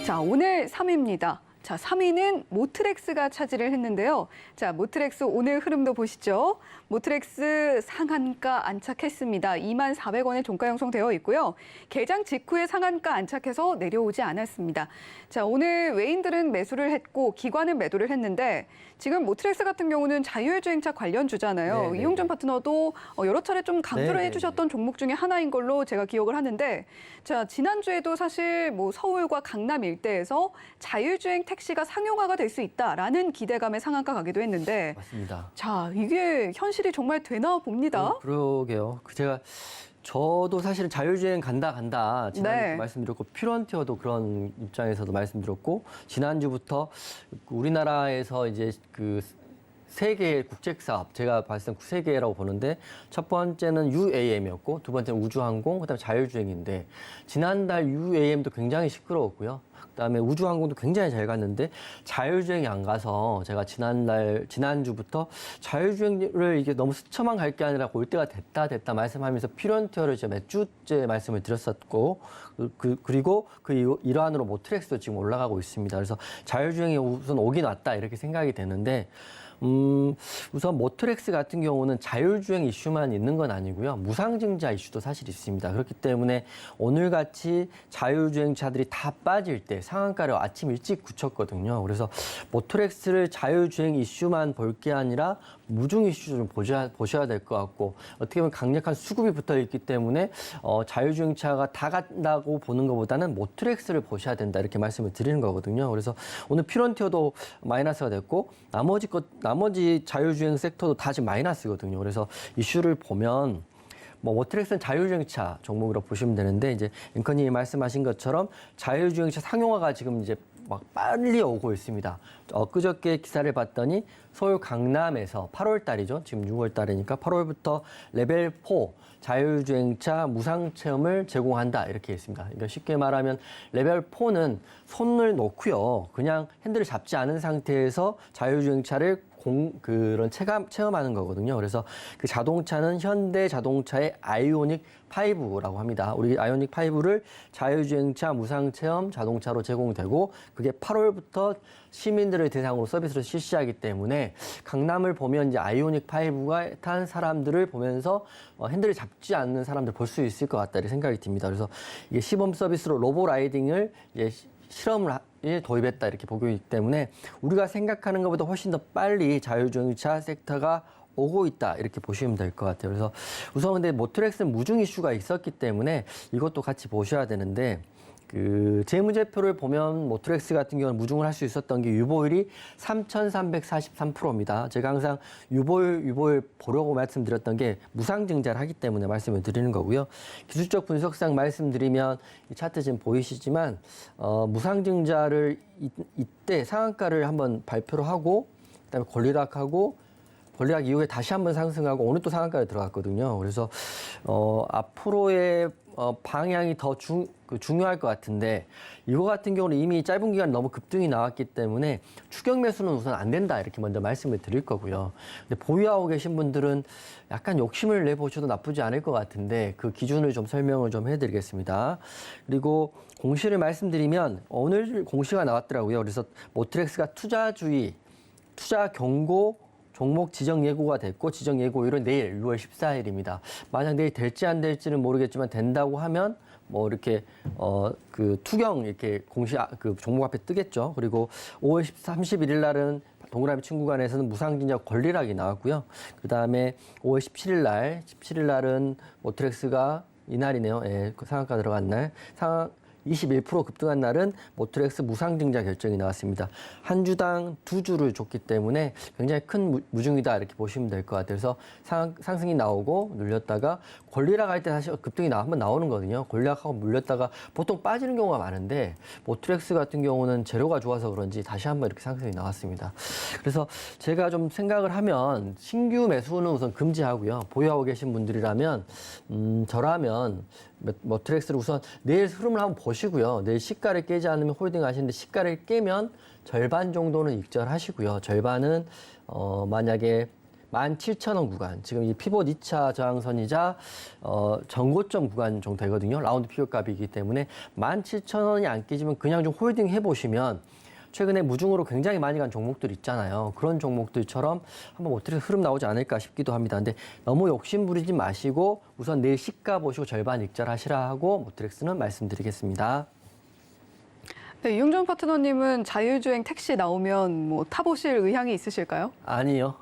자, 오늘 3위입니다. 자, 3위는 모트렉스가 차지를 했는데요. 자, 모트렉스 오늘 흐름도 보시죠. 모트렉스 상한가 안착했습니다. 24,000원에 종가 형성되어 있고요. 개장 직후에 상한가 안착해서 내려오지 않았습니다. 자, 오늘 외인들은 매수를 했고 기관은 매도를 했는데 지금 모트렉스 같은 경우는 자율주행차 관련주잖아요. 네네. 이용준 파트너도 여러 차례 좀 강조를 네네네. 해주셨던 종목 중에 하나인 걸로 제가 기억을 하는데 자, 지난주에도 사실 뭐 서울과 강남 일대에서 자율주행 택시가 상용화가 될 수 있다라는 기대감에 상한가 가기도 했는데 맞습니다. 자, 이게 현실이 정말 되나 봅니다. 그러게요. 저도 사실은 자율주행 간다 지난주 네. 말씀드렸고 퓨런티어도 그런 입장에서도 말씀드렸고 지난주부터 우리나라에서 이제 그 세 개의 국책 사업 제가 봤을 땐 세 개라고 보는데 첫 번째는 UAM이었고 두 번째는 우주항공 그다음에 자율주행인데 지난달 UAM도 굉장히 시끄러웠고요. 그다음에 우주항공도 굉장히 잘 갔는데 자율주행이 안 가서 제가 지난주부터 자율주행을 이게 너무 스쳐만 갈 게 아니라 올 때가 됐다 말씀하면서 퓨런티어를 제가 몇 주째 말씀을 드렸었고 그리고 그 일환으로 모트렉스도 지금 올라가고 있습니다. 그래서 자율주행이 우선 오긴 왔다 이렇게 생각이 되는데 우선 모트렉스 같은 경우는 자율주행 이슈만 있는 건 아니고요. 무상증자 이슈도 사실 있습니다. 그렇기 때문에 오늘같이 자율주행차들이 다 빠질 때 상한가를 아침 일찍 굳혔거든요. 그래서 모트렉스를 자율주행 이슈만 볼 게 아니라 무중 이슈 좀 보셔야 될 것 같고 어떻게 보면 강력한 수급이 붙어 있기 때문에 자율주행차가 다 간다고 보는 것보다는 모트렉스를 보셔야 된다 이렇게 말씀을 드리는 거거든요. 그래서 오늘 퓨런티어도 마이너스가 됐고 나머지 자율주행 섹터도 다 지금 마이너스거든요. 그래서 이슈를 보면 모트렉스는 자율주행차 종목으로 보시면 되는데 이제 앵커님이 말씀하신 것처럼 자율주행차 상용화가 지금 이제 막 빨리 오고 있습니다. 엊그저께 기사를 봤더니 서울 강남에서 8월 달이죠. 지금 6월 달이니까 8월부터 레벨 4 자율주행차 무상 체험을 제공한다 이렇게 했습니다. 그러니까 쉽게 말하면 레벨 4는 손을 놓고요. 그냥 핸들을 잡지 않은 상태에서 자율주행차를 그런 체험하는 거거든요. 그래서 그 자동차는 현대 자동차의 아이오닉 5라고 합니다. 우리 아이오닉 5를 자율주행차 무상체험 자동차로 제공되고 그게 8월부터 시민들을 대상으로 서비스를 실시하기 때문에 강남을 보면 이제 아이오닉 5가 탄 사람들을 보면서 핸들을 잡지 않는 사람들 볼 수 있을 것 같다 이렇게 생각이 듭니다. 그래서 이게 시범 서비스로 로보 라이딩을 이제 실험을 도입했다 이렇게 보고 있기 때문에 우리가 생각하는 것보다 훨씬 더 빨리 자율주행차 섹터가 오고 있다 이렇게 보시면 될 것 같아요. 그래서 우선 근데 모트렉스는 무중 이슈가 있었기 때문에 이것도 같이 보셔야 되는데 그 재무제표를 보면 모트렉스 같은 경우는 무중을 할 수 있었던 게 유보율이 3,343%입니다. 제가 항상 유보율 보려고 말씀드렸던 게 무상증자를 하기 때문에 말씀을 드리는 거고요. 기술적 분석상 말씀드리면 이 차트 지금 보이시지만 무상증자를 이때 상한가를 한번 발표를 하고 그다음에 권리락하고 권리락 이후에 다시 한번 상승하고 오늘 또 상한가에 들어갔거든요. 그래서 앞으로의 방향이 더 중요할 것 같은데 이거 같은 경우는 이미 짧은 기간 너무 급등이 나왔기 때문에 추격 매수는 우선 안 된다 이렇게 먼저 말씀을 드릴 거고요. 근데 보유하고 계신 분들은 약간 욕심을 내보셔도 나쁘지 않을 것 같은데 그 기준을 좀 설명을 좀 해드리겠습니다. 그리고 공시를 말씀드리면 오늘 공시가 나왔더라고요. 그래서 모트렉스가 투자주의, 투자 경고 종목 지정 예고가 됐고 지정 예고일은 내일 6월 14일입니다. 만약 내일 될지 안 될지는 모르겠지만 된다고 하면 뭐 이렇게 그 투경 이렇게 공시 그 종목 앞에 뜨겠죠. 그리고 5월 31일 날은 동그라미 친구간에서는 무상증자 권리락이 나왔고요. 그다음에 5월 17일 날은 모트렉스가 이날이네요. 예, 그 상한가 들어간 날 21% 급등한 날은 모트렉스 무상증자 결정이 나왔습니다. 한 주당 2주를 줬기 때문에 굉장히 큰 무중이다 이렇게 보시면 될 것 같아요. 그래서 상승이 나오고 눌렸다가 권리락 할 때 다시 급등이 한번 나오는 거거든요. 권리락하고 물렸다가 보통 빠지는 경우가 많은데 모트렉스 같은 경우는 재료가 좋아서 그런지 다시 한번 이렇게 상승이 나왔습니다. 그래서 제가 좀 생각을 하면 신규 매수는 우선 금지하고요. 보유하고 계신 분들이라면 저라면 모트렉스를 우선 내일 흐름을 한번 보시고요. 내일 시가를 깨지 않으면 홀딩 하시는데 시가를 깨면 절반 정도는 익절하시고요. 절반은 만약에 17,000원 구간, 지금 이 피봇 2차 저항선이자 전고점 구간 정도 되거든요. 라운드 피겨값이기 때문에 17,000원이 안 깨지면 그냥 좀 홀딩 해보시면 최근에 무중으로 굉장히 많이 간 종목들 있잖아요. 그런 종목들처럼 한번 모트렉스 흐름 나오지 않을까 싶기도 합니다. 근데 너무 욕심 부리지 마시고 우선 내일 시가 보시고 절반 익절하시라 하고 모트렉스는 말씀드리겠습니다. 네, 이용준 파트너님은 자율주행 택시 나오면 뭐 타보실 의향이 있으실까요? 아니요.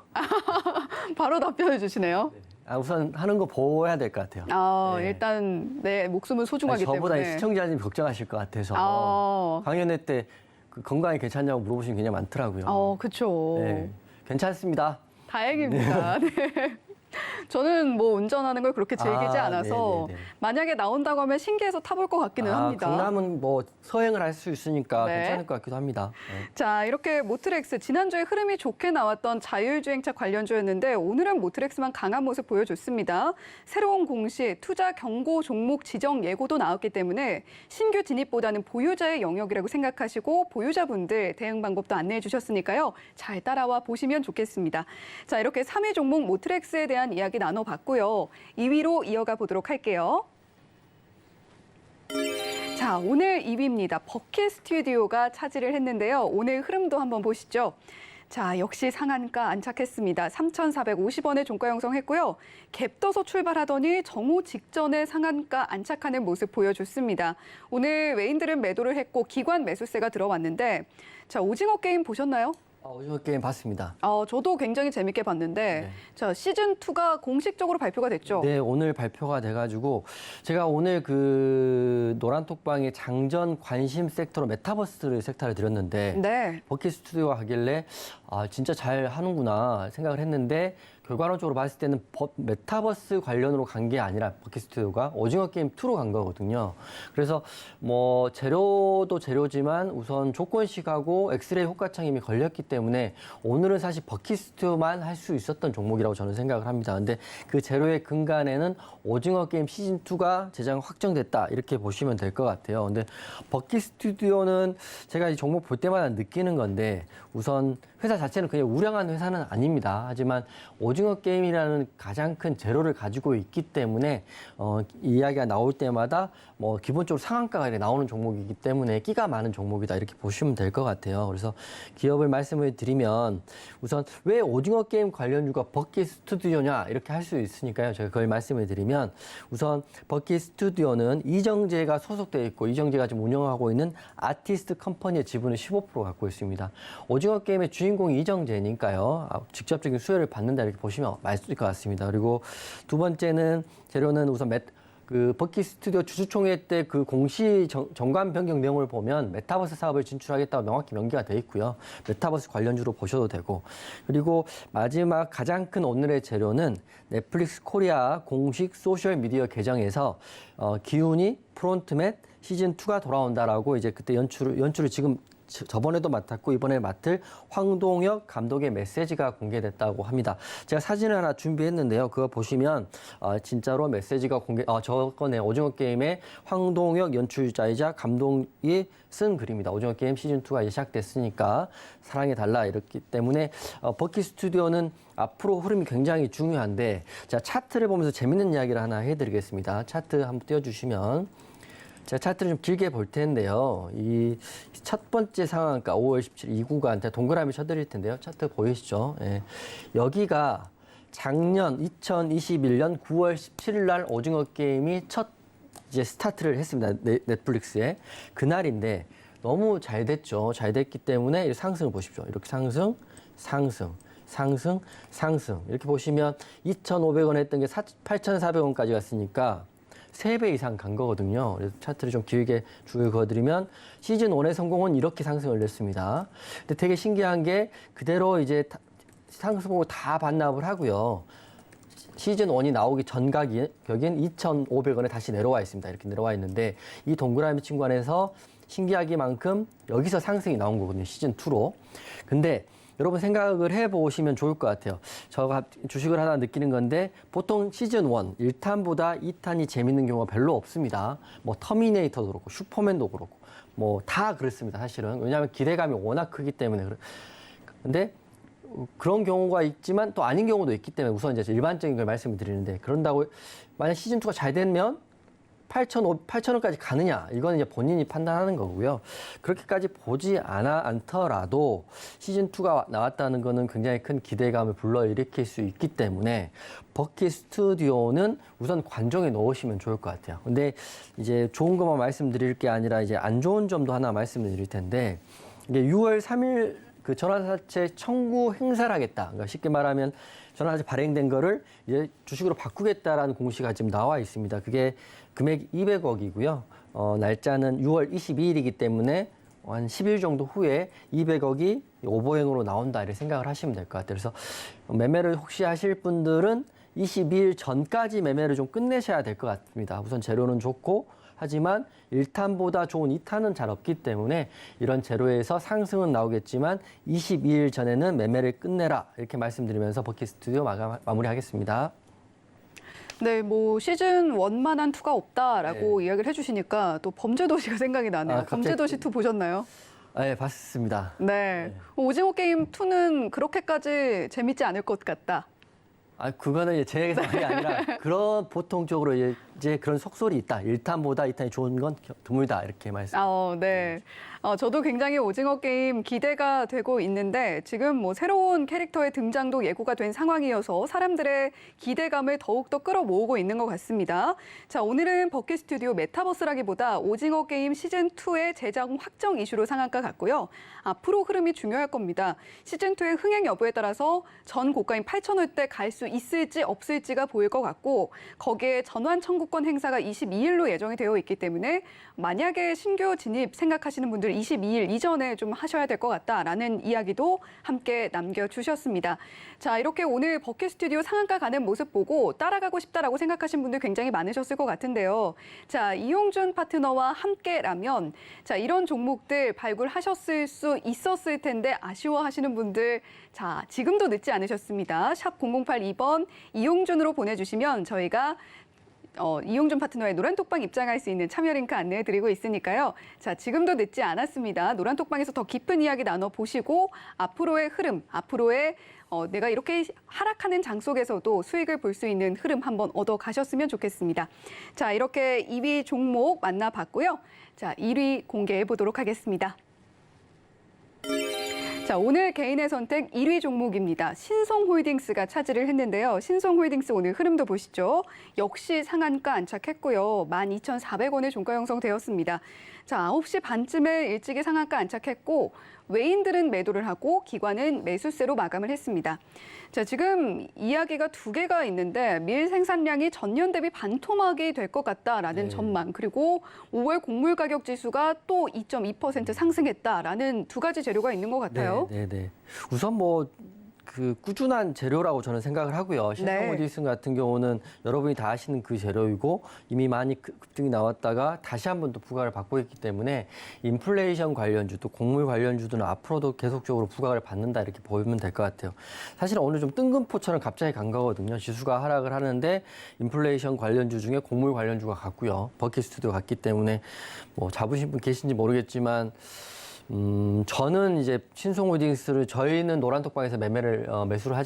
바로 답변해 주시네요. 우선 하는 거 보여야 될 것 같아요. 네. 일단 내 목숨은 소중하기 저보다 때문에. 시청자님 걱정하실 것 같아서 강연회 때 그 건강이 괜찮냐고 물어보시는 게 굉장히 많더라고요. 그렇죠. 네, 괜찮습니다. 다행입니다. 네. 저는 뭐 운전하는 걸 그렇게 즐기지 않아서 네네네. 만약에 나온다고 하면 신기해서 타볼 것 같기는 합니다. 강남은 뭐 서행을 할 수 있으니까 네. 괜찮을 것 같기도 합니다. 네. 자, 이렇게 모트렉스 지난주에 흐름이 좋게 나왔던 자율주행차 관련주였는데 오늘은 모트렉스만 강한 모습 보여줬습니다. 새로운 공시, 투자 경고 종목 지정 예고도 나왔기 때문에 신규 진입보다는 보유자의 영역이라고 생각하시고 보유자분들 대응 방법도 안내해 주셨으니까요. 잘 따라와 보시면 좋겠습니다. 자, 이렇게 3위 종목 모트렉스에 대한 이야기 나눠봤고요. 2위로 이어가 보도록 할게요. 자, 오늘 2위입니다. 버킷 스튜디오가 차지를 했는데요. 오늘 흐름도 한번 보시죠. 자, 역시 상한가 안착했습니다. 3,450원에 종가 형성했고요. 갭 떠서 출발하더니 정오 직전에 상한가 안착하는 모습 보여줬습니다. 오늘 외인들은 매도를 했고 기관 매수세가 들어왔는데 자, 오징어 게임 보셨나요? 오징어 게임 봤습니다. 저도 굉장히 재밌게 봤는데 네. 자, 시즌2가 공식적으로 발표가 됐죠? 네, 오늘 발표가 돼가지고 제가 오늘 그 노란톡방에 장전 관심 섹터로 메타버스 섹터를 드렸는데 네. 버킷 스튜디오가 하길래 진짜 잘 하는구나 생각을 했는데 결과론적으로 봤을 때는 메타버스 관련으로 간 게 아니라 버킷 스튜디오가 오징어 게임 2로 간 거거든요. 그래서 뭐 재료도 재료지만 우선 조건식하고 엑스레이 효과창이 이미 걸렸기 때문에 오늘은 사실 버킷 스튜디오만 할 수 있었던 종목이라고 저는 생각을 합니다. 근데 그 재료의 근간에는 오징어 게임 시즌 2가 제작 확정됐다 이렇게 보시면 될 것 같아요. 근데 버킷 스튜디오는 제가 이 종목 볼 때마다 느끼는 건데 우선 회사 자체는 그냥 우량한 회사는 아닙니다. 하지만 오징어 게임이라는 가장 큰 재료를 가지고 있기 때문에 이야기가 나올 때마다 뭐 기본적으로 상한가가 이렇게 나오는 종목이기 때문에 끼가 많은 종목이다 이렇게 보시면 될 것 같아요. 그래서 기업을 말씀을 드리면 우선 왜 오징어 게임 관련주가 버킷 스튜디오냐 이렇게 할 수 있으니까요. 제가 그걸 말씀을 드리면 우선 버킷 스튜디오는 이정재가 소속되어 있고 이정재가 지금 운영하고 있는 아티스트 컴퍼니의 지분을 15% 갖고 있습니다. 오징어 게임의 주인공이 이정재니까요. 직접적인 수혜를 받는다 이렇게 보시면 맞을 것 같습니다. 그리고 두 번째는 재료는 우선 버킷 스튜디오 주주총회 때 그 공시 정관 변경 내용을 보면 메타버스 사업을 진출하겠다고 명확히 명기가 돼 있고요. 메타버스 관련주로 보셔도 되고. 그리고 마지막 가장 큰 오늘의 재료는 넷플릭스 코리아 공식 소셜 미디어 계정에서 기훈이 프론트맨 시즌2가 돌아온다라고 이제 그때 연출을 지금 저번에도 맡았고 이번에 맡을 황동혁 감독의 메시지가 공개됐다고 합니다. 제가 사진을 하나 준비했는데요. 그거 보시면 진짜로 메시지가 저거네 오징어 게임의 황동혁 연출자이자 감독이 쓴 글입니다. 오징어 게임 시즌2가 이제 시작됐으니까 사랑해달라 이렇기 때문에 버킷 스튜디오는 앞으로 흐름이 굉장히 중요한데 자 차트를 보면서 재밌는 이야기를 하나 해드리겠습니다. 차트 한번 띄워주시면 제가 차트를 좀 길게 볼 텐데요. 이 첫 번째 상한가 5월 17일 이 구간 동그라미 쳐드릴 텐데요. 차트 보이시죠? 예. 여기가 작년 2021년 9월 17일 날 오징어 게임이 첫 이제 스타트를 했습니다. 넷플릭스에. 그날인데 너무 잘 됐죠. 잘 됐기 때문에 상승을 보십시오. 이렇게 상승, 상승, 상승, 상승. 이렇게 보시면 2,500원 했던 게 8,400원까지 갔으니까 3배 이상 간 거거든요. 그래서 차트를 좀 길게 줄 그어드리면 시즌 1의 성공은 이렇게 상승을 냈습니다. 근데 되게 신기한 게 그대로 이제 상승폭을 다 반납을 하고요. 시즌 1이 나오기 전 격인 2,500원에 다시 내려와 있습니다. 이렇게 내려와 있는데 이 동그라미 친구 안에서 신기하기만큼 여기서 상승이 나온 거거든요. 시즌 2로. 근데 여러분 생각을 해보시면 좋을 것 같아요. 제가 주식을 하나 느끼는 건데 보통 시즌 1, 1탄보다 2탄이 재밌는 경우가 별로 없습니다. 뭐 터미네이터도 그렇고 슈퍼맨도 그렇고 뭐 다 그렇습니다. 사실은. 왜냐하면 기대감이 워낙 크기 때문에. 근데 그런 경우가 있지만 또 아닌 경우도 있기 때문에 우선 이제 일반적인 걸 말씀을 드리는데 그런다고 만약 시즌 2가 잘 되면 8,000원까지 가느냐 이건 이제 본인이 판단하는 거고요. 그렇게까지 보지 않더라도 시즌2가 나왔다는 거는 굉장히 큰 기대감을 불러일으킬 수 있기 때문에 버킷 스튜디오는 우선 관종에 넣으시면 좋을 것 같아요. 근데 이제 좋은 것만 말씀드릴 게 아니라 이제 안 좋은 점도 하나 말씀드릴 텐데 이게 6월 3일 그 전환사채 청구 행사를 하겠다. 그러니까 쉽게 말하면 전환사채 발행된 거를 이제 주식으로 바꾸겠다라는 공시가 지금 나와 있습니다. 그게 금액 200억이고요. 날짜는 6월 22일이기 때문에 한 10일 정도 후에 200억이 오버행으로 나온다 이렇게 생각을 하시면 될 것 같아요. 그래서 매매를 혹시 하실 분들은 22일 전까지 매매를 좀 끝내셔야 될 것 같습니다. 우선 재료는 좋고 하지만 1탄보다 좋은 2탄은 잘 없기 때문에 이런 재료에서 상승은 나오겠지만 22일 전에는 매매를 끝내라 이렇게 말씀드리면서 버킷 스튜디오 마무리하겠습니다. 네, 뭐 시즌 1만한 2가 없다라고 이야기를 해주시니까 또 범죄도시가 생각이 나네요. 범죄도시 2 보셨나요? 네, 봤습니다. 네. 오징어 게임 2는 그렇게까지 재밌지 않을 것 같다. 그거는 이제 제 생각이 아니라 그런 보통적으로 이제 그런 속설이 있다. 1탄보다 2탄이 좋은 건 드물다 이렇게 말씀. 네. 저도 굉장히 오징어 게임 기대가 되고 있는데 지금 뭐 새로운 캐릭터의 등장도 예고가 된 상황이어서 사람들의 기대감을 더욱더 끌어모으고 있는 것 같습니다. 자, 오늘은 버킷 스튜디오 메타버스라기보다 오징어 게임 시즌2의 제작 확정 이슈로 상한가 갔고요. 앞으로 흐름이 중요할 겁니다. 시즌2의 흥행 여부에 따라서 전 고가인 8,000원대 갈 수 있을지 없을지가 보일 것 같고 거기에 전환 청구권 행사가 22일로 예정이 되어 있기 때문에 만약에 신규 진입 생각하시는 분들 22일 이전에 좀 하셔야 될 것 같다라는 이야기도 함께 남겨주셨습니다. 자, 이렇게 오늘 버킷 스튜디오 상한가 가는 모습 보고 따라가고 싶다라고 생각하신 분들 굉장히 많으셨을 것 같은데요. 자, 이용준 파트너와 함께라면 자, 이런 종목들 발굴하셨을 수 있었을 텐데 아쉬워하시는 분들 자, 지금도 늦지 않으셨습니다. 샵 0082번 이용준으로 보내주시면 저희가 이용준 파트너의 노란톡방 입장할 수 있는 참여 링크 안내해드리고 있으니까요. 자, 지금도 늦지 않았습니다. 노란톡방에서 더 깊은 이야기 나눠보시고 앞으로의 흐름, 앞으로의 내가 이렇게 하락하는 장 속에서도 수익을 볼 수 있는 흐름 한번 얻어가셨으면 좋겠습니다. 자, 이렇게 2위 종목 만나봤고요. 자, 1위 공개해 보도록 하겠습니다. 자, 오늘 개인의 선택 1위 종목입니다. 신성홀딩스가 차지를 했는데요. 신성홀딩스 오늘 흐름도 보시죠. 역시 상한가 안착했고요. 12,400원의 종가 형성되었습니다. 자, 9시 반쯤에 일찍이 상한가 안착했고 외인들은 매도를 하고 기관은 매수세로 마감을 했습니다. 자, 지금 이야기가 두 개가 있는데 밀 생산량이 전년 대비 반토막이 될 것 같다라는 전망, 그리고 5월 곡물 가격 지수가 또 2.2% 상승했다라는 두 가지 재료가 있는 것 같아요. 네. 우선 그 꾸준한 재료라고 저는 생각을 하고요. 신성홀딩스 같은 경우는 여러분이 다 아시는 그 재료이고 이미 많이 급등이 나왔다가 다시 한 번 또 부각을 받고 있기 때문에 인플레이션 관련주 또 곡물 관련주들은 앞으로도 계속적으로 부각을 받는다 이렇게 보면 될 것 같아요. 사실은 오늘 좀 뜬금포처럼 갑자기 간 거거든요. 지수가 하락을 하는데 인플레이션 관련주 중에 곡물 관련주가 갔고요. 버킷스튜디오 갔기 때문에 뭐 잡으신 분 계신지 모르겠지만 저는 이제 신성홀딩스를 저희는 노란톡방에서 매수를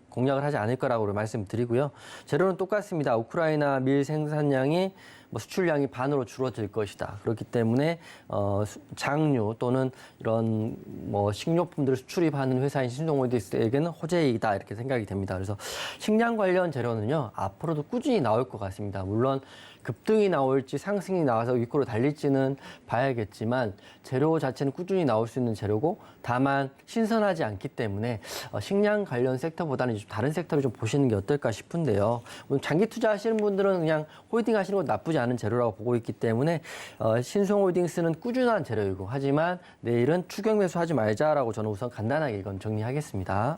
공략을 하지 않을 거라고 말씀드리고요. 재료는 똑같습니다. 우크라이나 밀 생산량이 수출량이 반으로 줄어들 것이다. 그렇기 때문에 장류 또는 이런 식료품들을 수출입하는 회사인 신성홀딩스에게는 호재이다 이렇게 생각이 됩니다. 그래서 식량 관련 재료는요 앞으로도 꾸준히 나올 것 같습니다. 물론 급등이 나올지 상승이 나와서 윗골로 달릴지는 봐야겠지만 재료 자체는 꾸준히 나올 수 있는 재료고 다만 신선하지 않기 때문에 식량 관련 섹터보다는 좀 다른 섹터를 좀 보시는 게 어떨까 싶은데요. 장기 투자하시는 분들은 그냥 홀딩 하시는 건 나쁘지 않은 재료라고 보고 있기 때문에 신성홀딩스는 꾸준한 재료이고 하지만 내일은 추격 매수하지 말자라고 저는 우선 간단하게 이건 정리하겠습니다.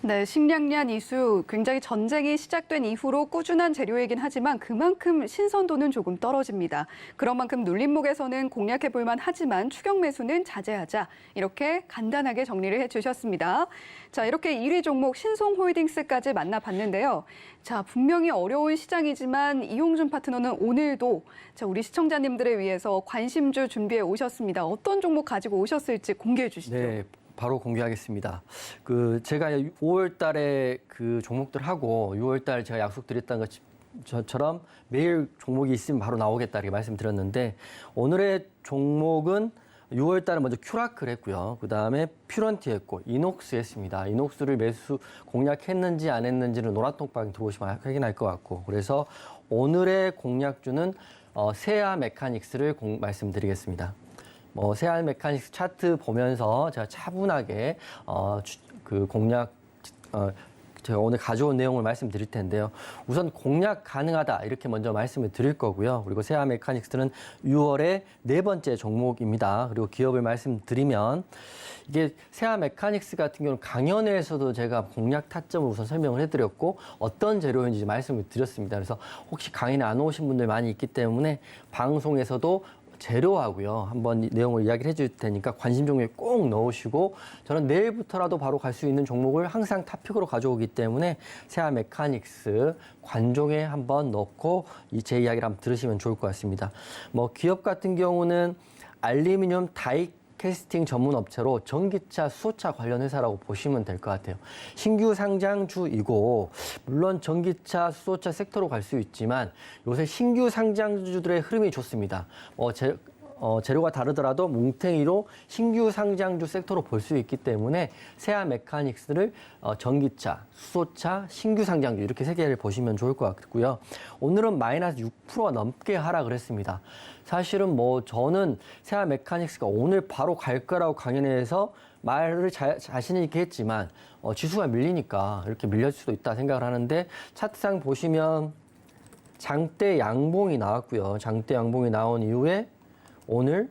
네, 식량난 이슈 굉장히 전쟁이 시작된 이후로 꾸준한 재료이긴 하지만 그만큼 신선도는 조금 떨어집니다. 그런 만큼 눌림목에서는 공략해 볼만 하지만 추격 매수는 자제하자. 이렇게 간단하게 정리를 해주셨습니다. 자, 이렇게 1위 종목 신성홀딩스까지 만나봤는데요. 자, 분명히 어려운 시장이지만 이용준 파트너는 오늘도 우리 시청자님들을 위해서 관심주 준비해 오셨습니다. 어떤 종목 가지고 오셨을지 공개해 주시죠. 네. 바로 공개하겠습니다. 제가 5월 달에 그 종목들하고 6월 달에 제가 약속드렸던 것처럼 매일 종목이 있으면 바로 나오겠다 이렇게 말씀드렸는데 오늘의 종목은 6월 달에 먼저 큐라크를 했고요. 그 다음에 퓨런티 했고 이녹스 했습니다. 이녹스를 매수 공략했는지 안 했는지는 노란통방에 들어오시면 확인할 것 같고 그래서 오늘의 공략주는 세아 메카닉스를 말씀드리겠습니다. 세아 메카닉스 차트 보면서 제가 차분하게 그 공략 제가 오늘 가져온 내용을 말씀드릴 텐데요. 우선 공략 가능하다 이렇게 먼저 말씀을 드릴 거고요. 그리고 세아 메카닉스는 6월의 네 번째 종목입니다. 그리고 기업을 말씀드리면 이게 세아 메카닉스 같은 경우는 강연회에서도 제가 공략 타점을 우선 설명을 해드렸고 어떤 재료인지 말씀을 드렸습니다. 그래서 혹시 강연에 안 오신 분들 많이 있기 때문에 방송에서도 재료하고요. 한번 내용을 이야기를 해줄 테니까 관심 종목에 꼭 넣으시고 저는 내일부터라도 바로 갈 수 있는 종목을 항상 탑픽으로 가져오기 때문에 세아 메카닉스 관종에 한번 넣고 제 이야기를 한번 들으시면 좋을 것 같습니다. 기업 같은 경우는 알루미늄 다이 캐스팅 전문 업체로 전기차, 수소차 관련 회사라고 보시면 될 것 같아요. 신규 상장주이고 물론 전기차, 수소차 섹터로 갈 수 있지만 요새 신규 상장주들의 흐름이 좋습니다. 재료가 다르더라도 뭉탱이로 신규 상장주 섹터로 볼 수 있기 때문에 세아 메카닉스를 전기차, 수소차, 신규 상장주 이렇게 세 개를 보시면 좋을 것 같고요. 오늘은 마이너스 6% 넘게 하락을 했습니다. 사실은 저는 세아 메카닉스가 오늘 바로 갈 거라고 강연회에서 말을 자신 있게 했지만 지수가 밀리니까 이렇게 밀릴 수도 있다 생각을 하는데 차트상 보시면 장대 양봉이 나왔고요. 장대 양봉이 나온 이후에 오늘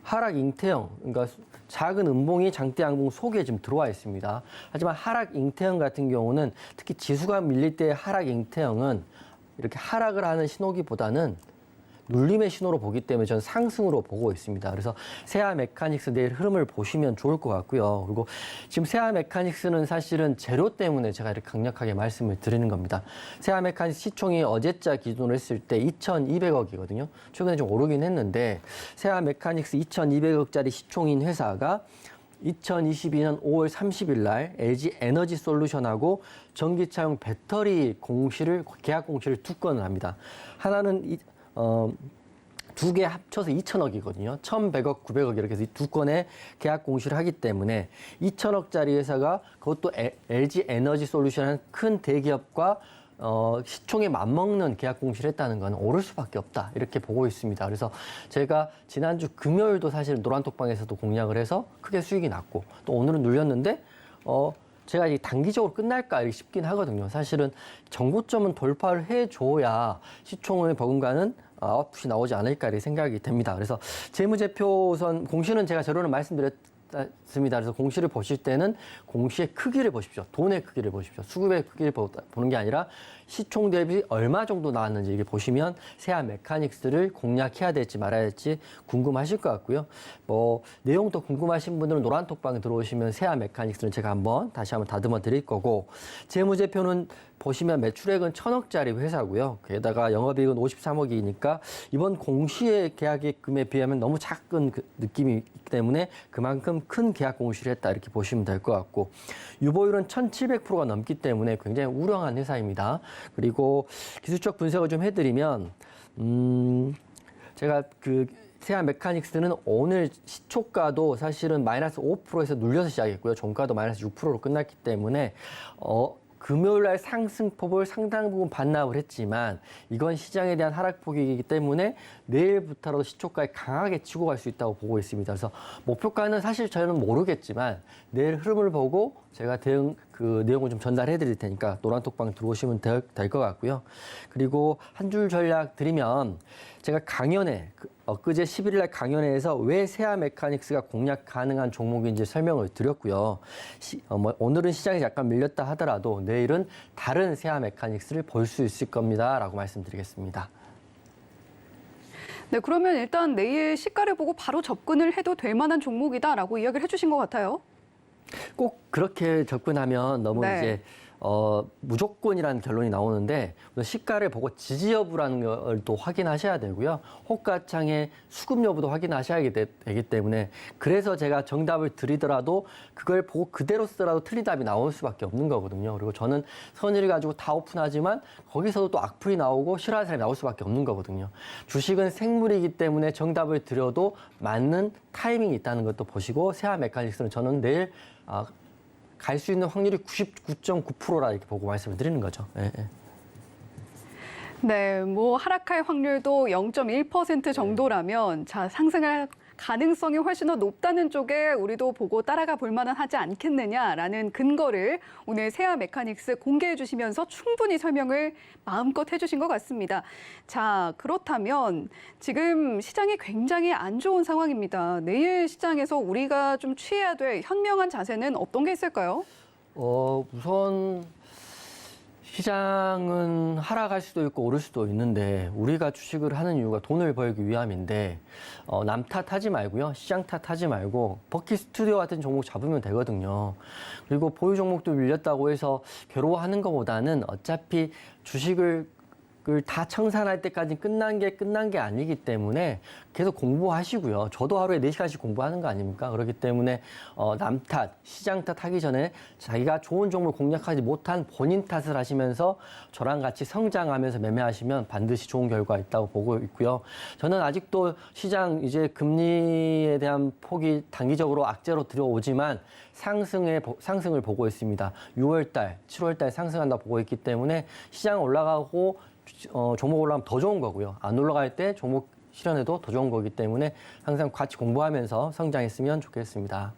하락 잉태형, 그러니까 작은 음봉이 장대 양봉 속에 지금 들어와 있습니다. 하지만 하락 잉태형 같은 경우는 특히 지수가 밀릴 때 하락 잉태형은 이렇게 하락을 하는 신호기보다는 눌림의 신호로 보기 때문에 저는 상승으로 보고 있습니다. 그래서 세아 메카닉스 내일 흐름을 보시면 좋을 것 같고요. 그리고 지금 세아 메카닉스는 사실은 재료 때문에 제가 이렇게 강력하게 말씀을 드리는 겁니다. 세아 메카닉스 시총이 어제자 기준으로 했을 때 2,200억이거든요. 최근에 좀 오르긴 했는데 세아 메카닉스 2,200억짜리 시총인 회사가 2022년 5월 30일 날 LG 에너지 솔루션하고 전기차용 배터리 계약 공시를 두 건을 합니다. 하나는 두 개 합쳐서 2,000억이거든요. 1,100억, 900억 이렇게 해서 두 건의 계약 공시를 하기 때문에 2,000억짜리 회사가 그것도 LG 에너지 솔루션은 큰 대기업과 시총에 맞먹는 계약 공시를 했다는 건 오를 수밖에 없다. 이렇게 보고 있습니다. 그래서 제가 지난주 금요일도 사실 노란톡방에서도 공략을 해서 크게 수익이 났고 또 오늘은 눌렸는데 제가 이게 단기적으로 끝날까 이렇게 싶긴 하거든요. 사실은 정고점은 돌파를 해줘야 시총의 버금가는 아웃풋이 나오지 않을까 이렇게 생각이 됩니다. 그래서 재무제표선 공시는 제가 재료는 말씀드렸습니다. 그래서 공시를 보실 때는 공시의 크기를 보십시오. 돈의 크기를 보십시오. 수급의 크기를 보는 게 아니라 시총 대비 얼마 정도 나왔는지 이게 보시면 세아 메카닉스를 공략해야 될지 말아야 될지 궁금하실 것 같고요. 내용도 궁금하신 분들은 노란톡방에 들어오시면 세아 메카닉스는 제가 다시 한번 다듬어 드릴 거고 재무제표는 보시면 매출액은 1,000억짜리 회사고요. 게다가 영업이익은 53억이니까 이번 공시의 계약금에 비하면 너무 작은 느낌이 있기 때문에 그만큼 큰 계약 공시를 했다 이렇게 보시면 될 것 같고 유보율은 1,700%가 넘기 때문에 굉장히 우량한 회사입니다. 그리고 기술적 분석을 좀 해드리면 제가 세아 메카닉스는 오늘 시초가도 사실은 마이너스 5%에서 눌려서 시작했고요. 종가도 마이너스 6%로 끝났기 때문에 금요일 날 상승폭을 상당 부분 반납을 했지만 이건 시장에 대한 하락폭이기 때문에 내일부터라도 시초가에 강하게 치고 갈 수 있다고 보고 있습니다. 그래서 목표가는 사실 저는 모르겠지만 내일 흐름을 보고 제가 내용을 좀 전달해 드릴 테니까 노란톡방 들어오시면 될 것 같고요. 그리고 한 줄 전략 드리면 제가 강연회 엊그제 11일 날 강연회에서 왜 세아 메카닉스가 공략 가능한 종목인지 설명을 드렸고요. 오늘은 시장이 약간 밀렸다 하더라도 내일은 다른 세아 메카닉스를 볼 수 있을 겁니다. 라고 말씀드리겠습니다. 네, 그러면 일단 내일 시가를 보고 바로 접근을 해도 될 만한 종목이다라고 이야기를 해주신 것 같아요. 꼭 그렇게 접근하면 너무 네. 이제 무조건이라는 결론이 나오는데 시가를 보고 지지 여부라는 걸 또 확인하셔야 되고요. 호가창의 수급 여부도 확인하셔야 되기 때문에 그래서 제가 정답을 드리더라도 그걸 보고 그대로 쓰더라도 틀린 답이 나올 수밖에 없는 거거든요. 그리고 저는 선의를 가지고 다 오픈하지만 거기서도 또 악플이 나오고 싫어하는 사람이 나올 수밖에 없는 거거든요. 주식은 생물이기 때문에 정답을 드려도 맞는 타이밍이 있다는 것도 보시고 세아 메카닉스는 저는 내일 갈 수 있는 확률이 99.9%라 이렇게 보고 말씀을 드리는 거죠. 예. 네, 하락할 확률도 0.1% 정도라면 상승할 가능성이 훨씬 더 높다는 쪽에 우리도 보고 따라가 볼 만은 하지 않겠느냐라는 근거를 오늘 세아 메카닉스 공개해 주시면서 충분히 설명을 마음껏 해주신 것 같습니다. 자, 그렇다면 지금 시장이 굉장히 안 좋은 상황입니다. 내일 시장에서 우리가 좀 취해야 될 현명한 자세는 어떤 게 있을까요? 우선 시장은 하락할 수도 있고 오를 수도 있는데 우리가 주식을 하는 이유가 돈을 벌기 위함인데 남 탓하지 말고요. 시장 탓하지 말고 버킷 스튜디오 같은 종목 잡으면 되거든요. 그리고 보유 종목도 밀렸다고 해서 괴로워하는 것보다는 어차피 주식을 다 청산할 때까지 끝난 게 아니기 때문에 계속 공부하시고요. 저도 하루에 4시간씩 공부하는 거 아닙니까? 그렇기 때문에 남 탓, 시장 탓 하기 전에 자기가 좋은 종목을 공략하지 못한 본인 탓을 하시면서 저랑 같이 성장하면서 매매하시면 반드시 좋은 결과 있다고 보고 있고요. 저는 아직도 시장 이제 금리에 대한 폭이 단기적으로 악재로 들어오지만 상승을 보고 있습니다. 6월달, 7월달 상승한다고 보고 있기 때문에 시장 올라가고 종목 올라가면 더 좋은 거고요. 안 올라갈 때 종목 실현해도 더 좋은 거기 때문에 항상 같이 공부하면서 성장했으면 좋겠습니다.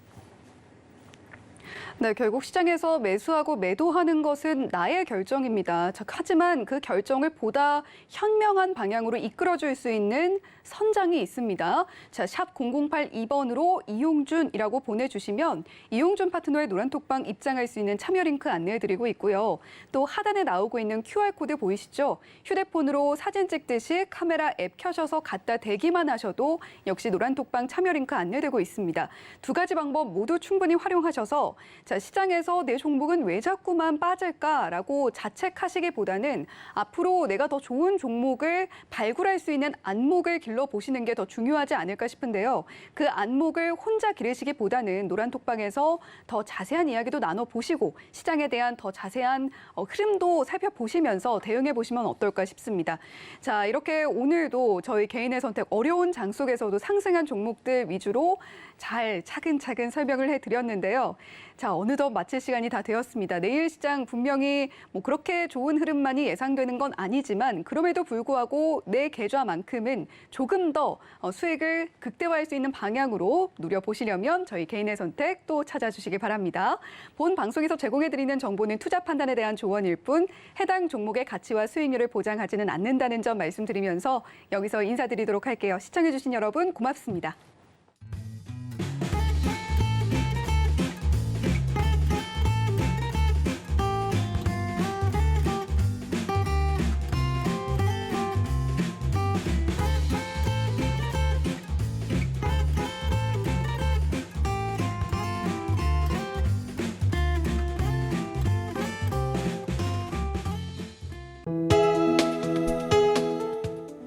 네, 결국 시장에서 매수하고 매도하는 것은 나의 결정입니다. 하지만 그 결정을 보다 현명한 방향으로 이끌어줄 수 있는 선장이 있습니다. 자, 샵 0082번으로 이용준이라고 보내주시면 이용준 파트너의 노란톡방 입장할 수 있는 참여 링크 안내해드리고 있고요. 또 하단에 나오고 있는 QR코드 보이시죠? 휴대폰으로 사진 찍듯이 카메라 앱 켜셔서 갖다 대기만 하셔도 역시 노란톡방 참여 링크 안내되고 있습니다. 두 가지 방법 모두 충분히 활용하셔서 자, 시장에서 내 종목은 왜 자꾸만 빠질까라고 자책하시기보다는 앞으로 내가 더 좋은 종목을 발굴할 수 있는 안목을 길러보시는 게 더 중요하지 않을까 싶은데요. 그 안목을 혼자 기르시기보다는 노란톡방에서 더 자세한 이야기도 나눠보시고 시장에 대한 더 자세한 흐름도 살펴보시면서 대응해보시면 어떨까 싶습니다. 자, 이렇게 오늘도 저희 개인의 선택 어려운 장 속에서도 상승한 종목들 위주로 잘 차근차근 설명을 해드렸는데요. 자, 어느덧 마칠 시간이 다 되었습니다. 내일 시장 분명히 뭐 그렇게 좋은 흐름만이 예상되는 건 아니지만 그럼에도 불구하고 내 계좌만큼은 조금 더 수익을 극대화할 수 있는 방향으로 누려보시려면 저희 개인의 선택 또 찾아주시기 바랍니다. 본 방송에서 제공해드리는 정보는 투자 판단에 대한 조언일 뿐 해당 종목의 가치와 수익률을 보장하지는 않는다는 점 말씀드리면서 여기서 인사드리도록 할게요. 시청해주신 여러분 고맙습니다.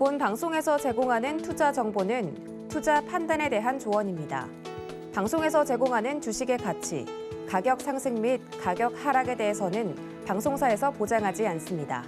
본 방송에서 제공하는 투자 정보는 투자 판단에 대한 조언입니다. 방송에서 제공하는 주식의 가치, 가격 상승 및 가격 하락에 대해서는 방송사에서 보장하지 않습니다.